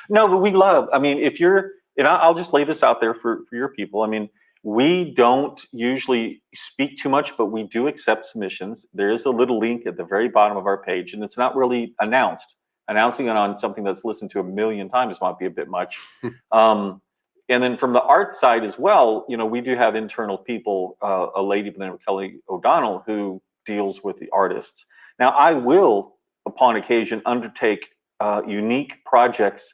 No, but we love, I mean, if you're, and I'll just lay this out there for your people. I mean, we don't usually speak too much, but we do accept submissions. There is a little link at the very bottom of our page, and it's not really announced. Announcing it on something that's listened to 1 million times might be a bit much. And then from the art side as well, we do have internal people, a lady by the name of Kelly O'Donnell, who deals with the artists. Now, I will, upon occasion, undertake unique projects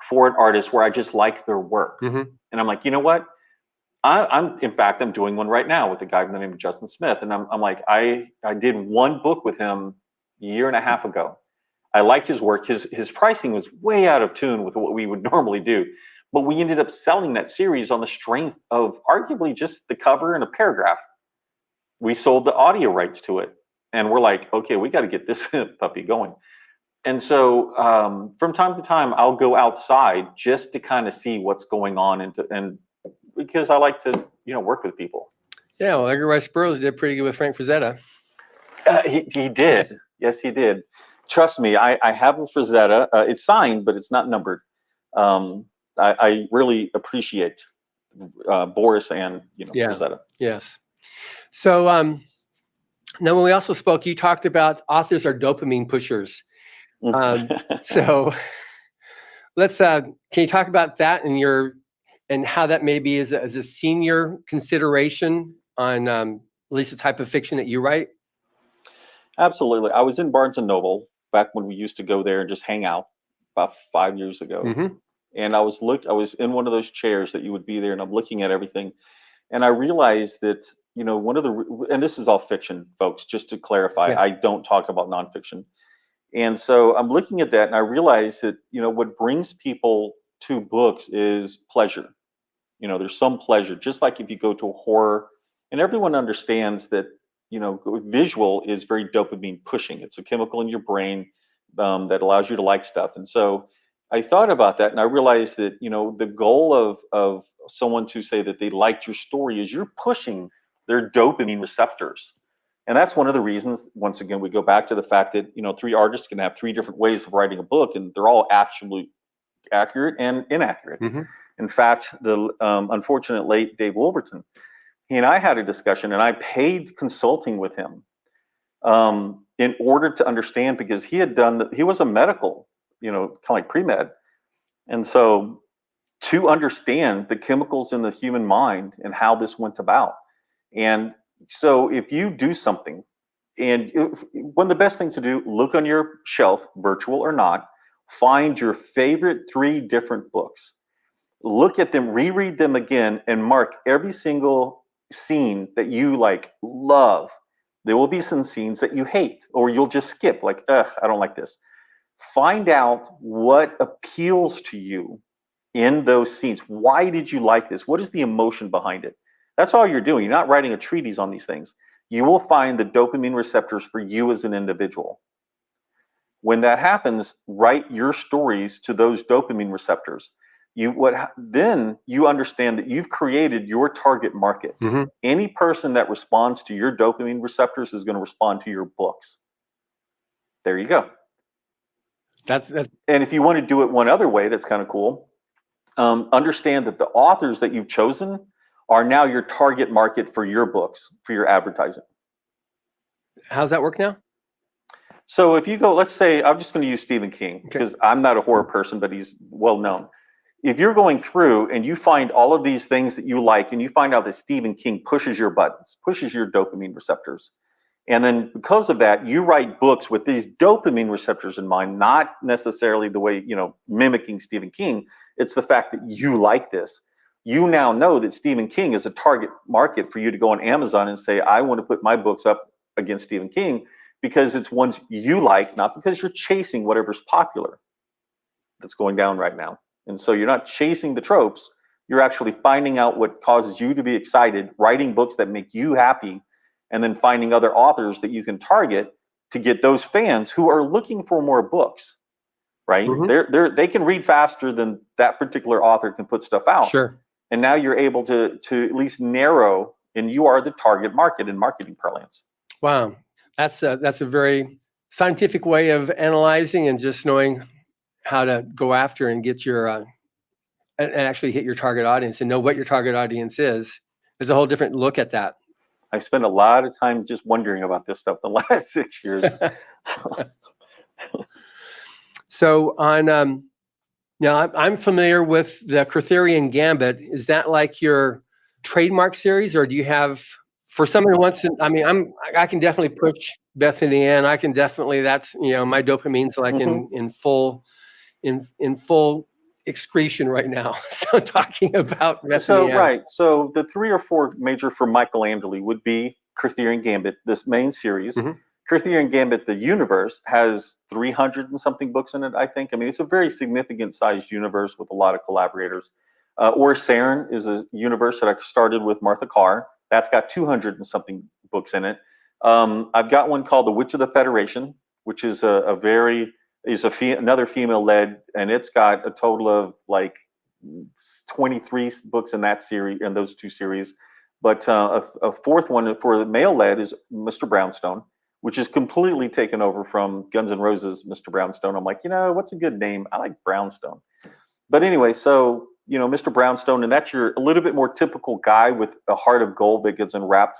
for an artist where I just like their work. And I'm like, you know what? In fact, I'm doing one right now with a guy by the name of Justin Smith. And I'm like, I did one book with him 1.5 years ago. I liked his work. His pricing was way out of tune with what we would normally do. But we ended up selling that series on the strength of arguably just the cover and a paragraph. We sold the audio rights to it. And we're like, okay, we got to get this puppy going. And so from time to time, I'll go outside just to kind of see what's going on, and because I like to, work with people. Yeah, well, Edgar Rice Burroughs did pretty good with Frank Frazetta. He did. Yes, he did. Trust me, I have a Frazetta. It's signed, but it's not numbered. I really appreciate Boris and Frazetta. Yes. So now when we also spoke, you talked about authors are dopamine pushers. So let's can you talk about that and how that maybe is as a senior consideration on at least the type of fiction that you write? Absolutely. I was in Barnes and Noble back when we used to go there and just hang out about 5 years ago. And I was in one of those chairs that you would be there, and I'm looking at everything. And I realized that, and this is all fiction, folks, just to clarify, I don't talk about nonfiction. And so I'm looking at that, and I realized that, what brings people to books is pleasure. There's some pleasure, just like if you go to a horror, and everyone understands that, visual is very dopamine pushing. It's a chemical in your brain that allows you to like stuff. And so I thought about that, and I realized that, the goal of someone to say that they liked your story is you're pushing their dopamine receptors. And that's one of the reasons, once again, we go back to the fact that, 3 artists can have 3 different ways of writing a book, and they're all absolutely accurate and inaccurate. In fact, the unfortunate late Dave Wolverton, he and I had a discussion, and I paid consulting with him in order to understand, because he was a medical, kind of like pre-med. And so to understand the chemicals in the human mind and how this went about. And so if you do something, and one of the best things to do, look on your shelf, virtual or not, find your favorite 3 different books, look at them, reread them again, and mark every single scene that you love. There will be some scenes that you hate, or you'll just skip, like, I don't like this. Find out what appeals to you in those scenes. Why did you like this? What is the emotion behind it? That's all you're doing. You're not writing a treatise on these things. You will find the dopamine receptors for you as an individual. When that happens, write your stories to those dopamine receptors. Then you understand that you've created your target market. Any person that responds to your dopamine receptors is going to respond to your books. There you go. And if you want to do it one other way, that's kind of cool. Understand that the authors that you've chosen are now your target market for your books, for your advertising. How's that work now? So if you go, let's say, I'm just going to use Stephen King, because I'm not a horror person, but he's well known. If you're going through and you find all of these things that you like, and you find out that Stephen King pushes your buttons, pushes your dopamine receptors, and then because of that, you write books with these dopamine receptors in mind, not necessarily the way, mimicking Stephen King. It's the fact that you like this. You now know that Stephen King is a target market for you to go on Amazon and say, I want to put my books up against Stephen King, because it's ones you like, not because you're chasing whatever's popular that's going down right now. And so you're not chasing the tropes, You're actually finding out what causes you to be excited, writing books that make you happy, and then finding other authors that you can target to get those fans who are looking for more books, right? They can read faster than that particular author can put stuff out. Sure. And now you're able to at least narrow, and you are the target market in marketing parlance. Wow. That's a very scientific way of analyzing and just knowing how to go after and get your and actually hit your target audience and know what your target audience is. There's a whole different look at that. I spent a lot of time just wondering about this stuff the last 6 years. So on, now I'm familiar with the Arthurian Gambit. Is that like your trademark series, or do you have, for someone who wants to, I mean, I can definitely push Bethany Ann. I can definitely, that's, my dopamine's like in full excretion right now. So talking about Bethany Ann. Right. So the 3 or 4 major for Michael Anderle would be Arthurian Gambit, this main series. Arthurian Gambit, the universe, has 300 and something books in it, I think. I mean, it's a very significant sized universe with a lot of collaborators. Orsarin is a universe that I started with Martha Carr. That's got 200 and something books in it. I've got one called The Witch of the Federation, which is another female-led, and it's got a total of like 23 books in that series, in those 2 series. But a fourth one for the male-led is Mr. Brownstone, which is completely taken over from Guns N' Roses' Mr. Brownstone. I'm like, what's a good name? I like Brownstone. But anyway, so, Mr. Brownstone, and that's a little bit more typical guy with a heart of gold that gets unwrapped,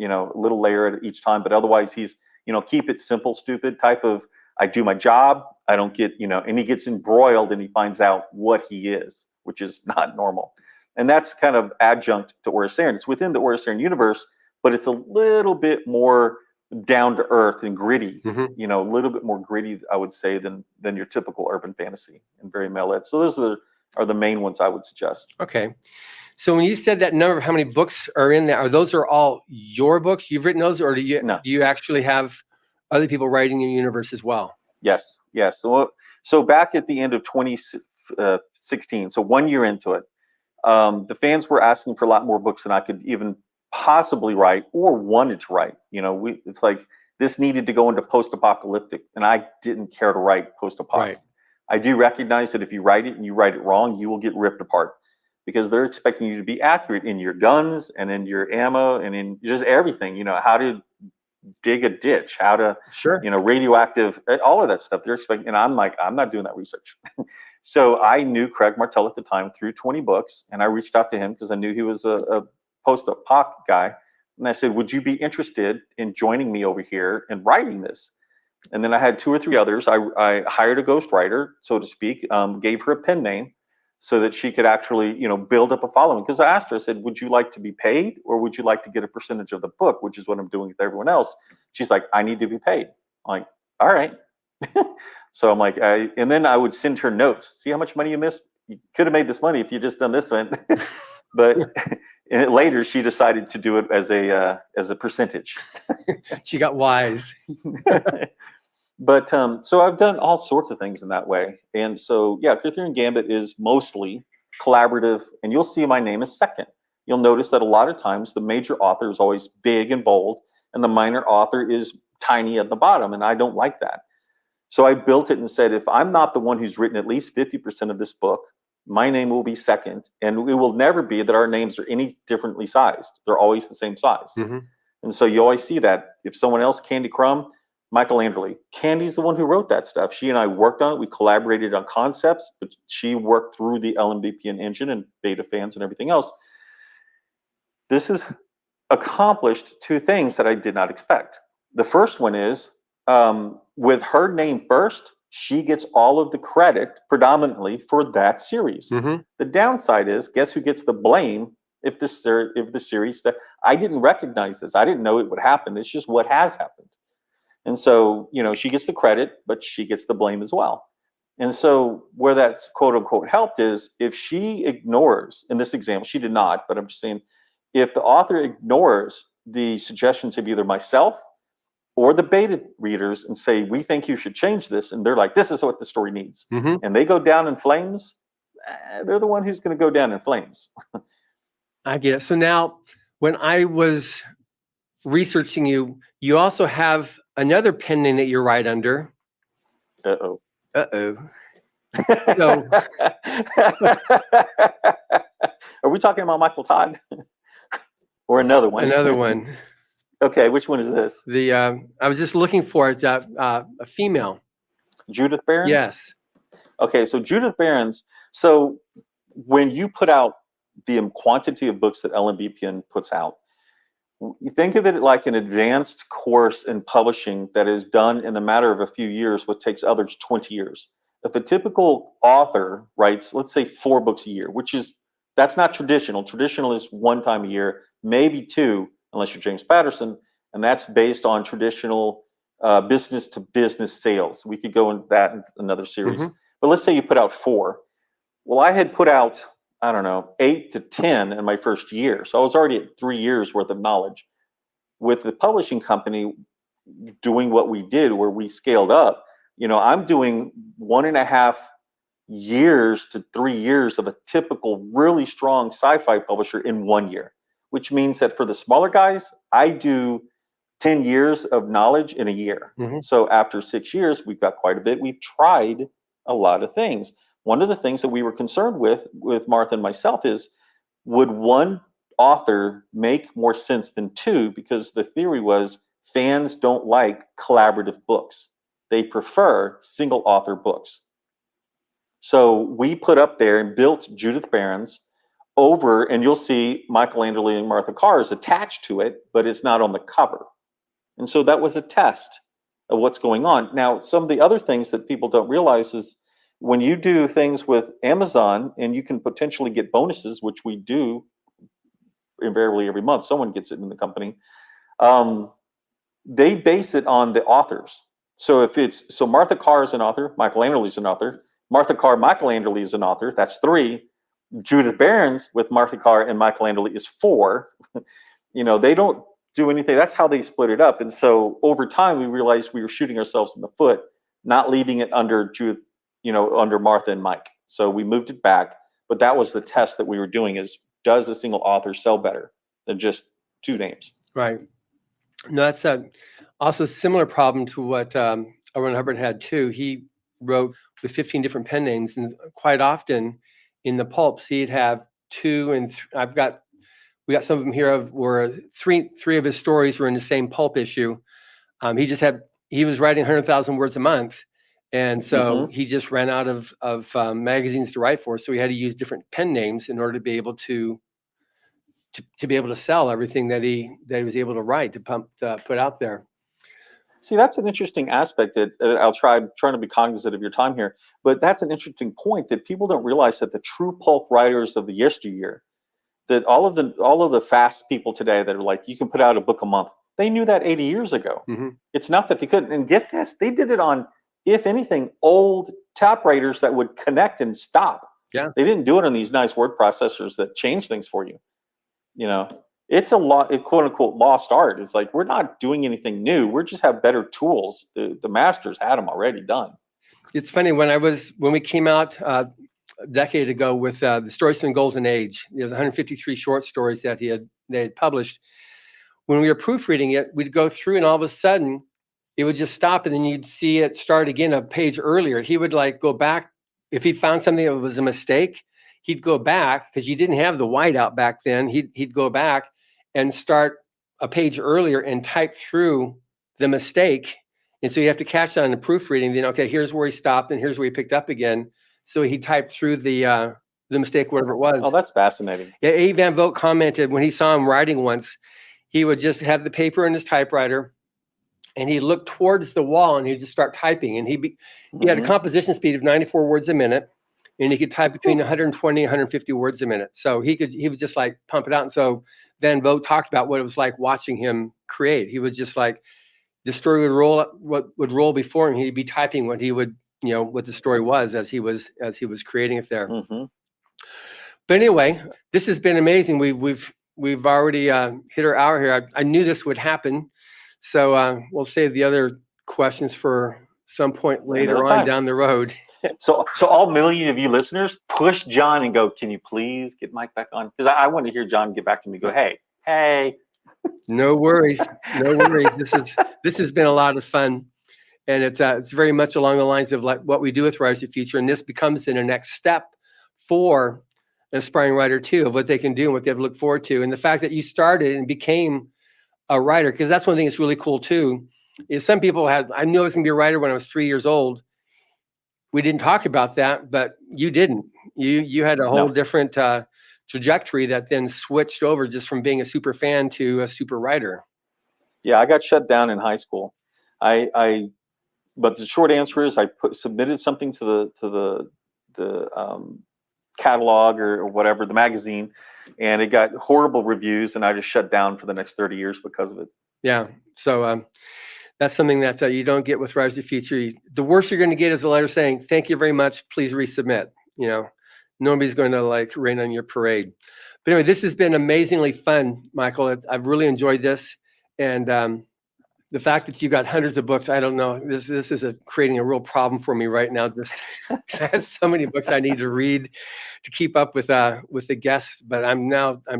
a little layer at each time. But otherwise, he's, keep it simple, stupid type of, I do my job, I don't get, and he gets embroiled and he finds out what he is, which is not normal. And that's kind of adjunct to Orsarin. It's within the Orsarin universe, but it's a little bit more down to earth and gritty, a little bit more gritty, I would say, than your typical urban fantasy and very male-led. So those are the main ones I would suggest. Okay. So when you said that number of how many books are in there, those are all your books? You've written those, or do you actually have other people writing in your universe as well? Yes. So back at the end of 2016, so 1 year into it, the fans were asking for a lot more books than I could even possibly write or wanted to write. It's like this needed to go into post-apocalyptic, and I didn't care to write post-apocalyptic. Right. I do recognize that if you write it and you write it wrong, you will get ripped apart, because they're expecting you to be accurate in your guns and in your ammo and in just everything, how to dig a ditch, how to, radioactive, all of that stuff they're expecting. And I'm like, I'm not doing that research. So I knew Craig Martell at the time through 20 Books, and I reached out to him because I knew he was a post-apoc guy. And I said, would you be interested in joining me over here and writing this? And then I had 2 or 3 others. I hired a ghostwriter, so to speak, gave her a pen name so that she could actually, build up a following. Because I asked her, I said, would you like to be paid, or would you like to get a percentage of the book, which is what I'm doing with everyone else? She's like, I need to be paid. I'm like, all right. So I'm like, and then I would send her notes. See how much money you missed? You could have made this money if you just done this one. But later she decided to do it as a percentage. She got wise. But so I've done all sorts of things in that way. And so, Arthurian Gambit is mostly collaborative, and you'll see my name is second. You'll notice that a lot of times the major author is always big and bold, and the minor author is tiny at the bottom, and I don't like that. So I built it and said, if I'm not the one who's written at least 50% of this book, my name will be second, and it will never be that our names are any differently sized. They're always the same size. And so you always see that. If someone else, Candy Crumb, Michael Anderle. Candy's the one who wrote that stuff. She and I worked on it. We collaborated on concepts, but she worked through the LMBPN engine and beta fans and everything else. This has accomplished 2 things that I did not expect. The first one is, with her name first, she gets all of the credit predominantly for that series. The downside is, guess who gets the blame if the series, I didn't recognize this. I didn't know it would happen. It's just what has happened. And so, she gets the credit, but she gets the blame as well. And so where that's quote unquote helped is, if she ignores, in this example, she did not, but I'm just saying, if the author ignores the suggestions of either myself or the beta readers and say, we think you should change this, and they're like, this is what the story needs, and they go down in flames, they're the one who's going to go down in flames. I get it. So now, when I was researching you, you also have another pen name that you write under. Uh-oh. Uh-oh. So, are we talking about Michael Todd or another one? another one. Okay, which one is this? The I was just looking for it. A female. Judith Barron's? Yes. Okay, so Judith Barron's. So when you put out the quantity of books that LMBPN puts out, you think of it like an advanced course in publishing that is done in the matter of a few years, what takes others 20 years. If a typical author writes, let's say 4 books a year, that's not traditional. Traditional is 1 time a year, maybe 2, unless you're James Patterson, and that's based on traditional business to business sales. We could go into that in another series. Mm-hmm. But let's say you put out 4. Well, I had put out, I don't know, 8 to 10 in my first year. So I was already at 3 years worth of knowledge. With the publishing company doing what we did, where we scaled up, I'm doing 1.5 years to 3 years of a typical really strong sci-fi publisher in 1 year, which means that for the smaller guys, I do 10 years of knowledge in a year. Mm-hmm. So after 6 years, we've got quite a bit. We've tried a lot of things. One of the things that we were concerned with Martha and myself is, would one author make more sense than 2? Because the theory was fans don't like collaborative books. They prefer single author books. So we put up there and built Judith Barron's over, and you'll see Michael Anderle and Martha Carr is attached to it, but it's not on the cover. And so that was a test of what's going on. Now, some of the other things that people don't realize is when you do things with Amazon and you can potentially get bonuses, which we do invariably every month, someone gets it in the company, they base it on the authors. So so Martha Carr is an author, Michael Anderle is an author, Martha Carr, Michael Anderle is an author, that's 3. Judith Barron's with Martha Carr and Michael Anderle is 4. They don't do anything. That's how they split it up. And so over time, we realized we were shooting ourselves in the foot, not leaving it under Judith, under Martha and Mike. So we moved it back. But that was the test that we were doing: is does a single author sell better than just 2 names? Right. No, that's also a similar problem to what Owen Hubbard had too. He wrote with 15 different pen names, and quite often in the pulps, he'd have 2 and we got some of them here where three of his stories were in the same pulp issue. He was writing 100,000 words a month. And so he just ran out of magazines to write for. So he had to use different pen names in order to be able to be able to sell everything that he was able to write, to put out there. See, that's an interesting aspect that I'm trying to be cognizant of your time here, but that's an interesting point that people don't realize, that the true pulp writers of the yesteryear, that all of the fast people today that are like, you can put out a book a month, they knew that 80 years ago. Mm-hmm. It's not that they couldn't. And get this, they did it on, if anything, old typewriters that would connect and stop. Yeah. They didn't do it on these nice word processors that change things for you. It's a quote unquote lost art. It's like, we're not doing anything new. We just have better tools. The masters had them already done. It's funny, when we came out a decade ago with the Stories from the Golden Age, there's 153 short stories that they had published. When we were proofreading it, we'd go through, and all of a sudden it would just stop, and then you'd see it start again a page earlier. He would go back. If he found something that was a mistake, he'd go back, because you didn't have the whiteout back then. He'd go back and start a page earlier and type through the mistake. And so you have to catch that on the proofreading. Then, okay, here's where he stopped and here's where he picked up again. So he typed through the mistake, whatever it was. Oh, that's fascinating. Yeah, A. Van Vogt commented when he saw him writing once, he would just have the paper in his typewriter, and he'd look towards the wall and he'd just start typing. And he had a composition speed of 94 words a minute, and he could type between 120 and 150 words a minute. So he would just pump it out. And so Van Vogt talked about what it was like watching him create. He was just like, the story would roll up, what would roll before him. He'd be typing what he would, what the story was as he was creating it there. Mm-hmm. But anyway, this has been amazing. We've already hit our hour here. I knew this would happen. So we'll save the other questions for some point later on down the road. So all million of you listeners, push John and go, can you please get Mike back on? Because I want to hear John get back to me and go, hey. No worries. No worries. This has been a lot of fun. And it's very much along the lines of like what we do with Writers of the Future. And this becomes the next step for an aspiring writer too, of what they can do and what they have to look forward to. And the fact that you started and became a writer, because that's one thing that's really cool too, is some people I knew I was gonna be a writer when I was 3 years old. We didn't talk about that, but you didn't. You had a whole different trajectory that then switched over just from being a super fan to a super writer. Yeah, I got shut down in high school. But the short answer is I submitted something to the catalog or whatever, the magazine, and it got horrible reviews, and I just shut down for the next 30 years because of it. Yeah. So that's something that you don't get with Writers of the Future. The worst you're going to get is a letter saying, thank you very much, please resubmit. Nobody's going to like rain on your parade. But anyway, this has been amazingly fun, Michael. I've really enjoyed this. And the fact that you've got hundreds of books, I don't know, this is creating a real problem for me right now. I have so many books I need to read to keep up with the guests, but I'm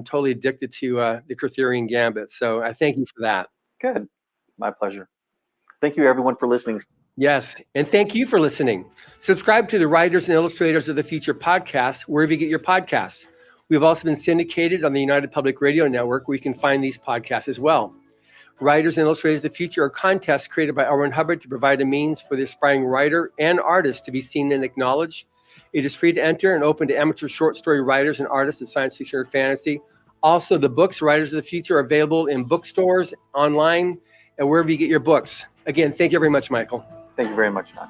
totally addicted to the Arthurian Gambit. So I thank you for that. Good. My pleasure. Thank you everyone for listening. Yes. And thank you for listening. Subscribe to the Writers and Illustrators of the Future podcast, wherever you get your podcasts. We've also been syndicated on the United Public Radio Network, where you can find these podcasts as well. Writers and Illustrators of the Future are contests created by L. Ron Hubbard to provide a means for the aspiring writer and artist to be seen and acknowledged. It is free to enter and open to amateur short story writers and artists of science fiction or fantasy. Also, the books, Writers of the Future, are available in bookstores, online, and wherever you get your books. Again, thank you very much, Michael. Thank you very much, John.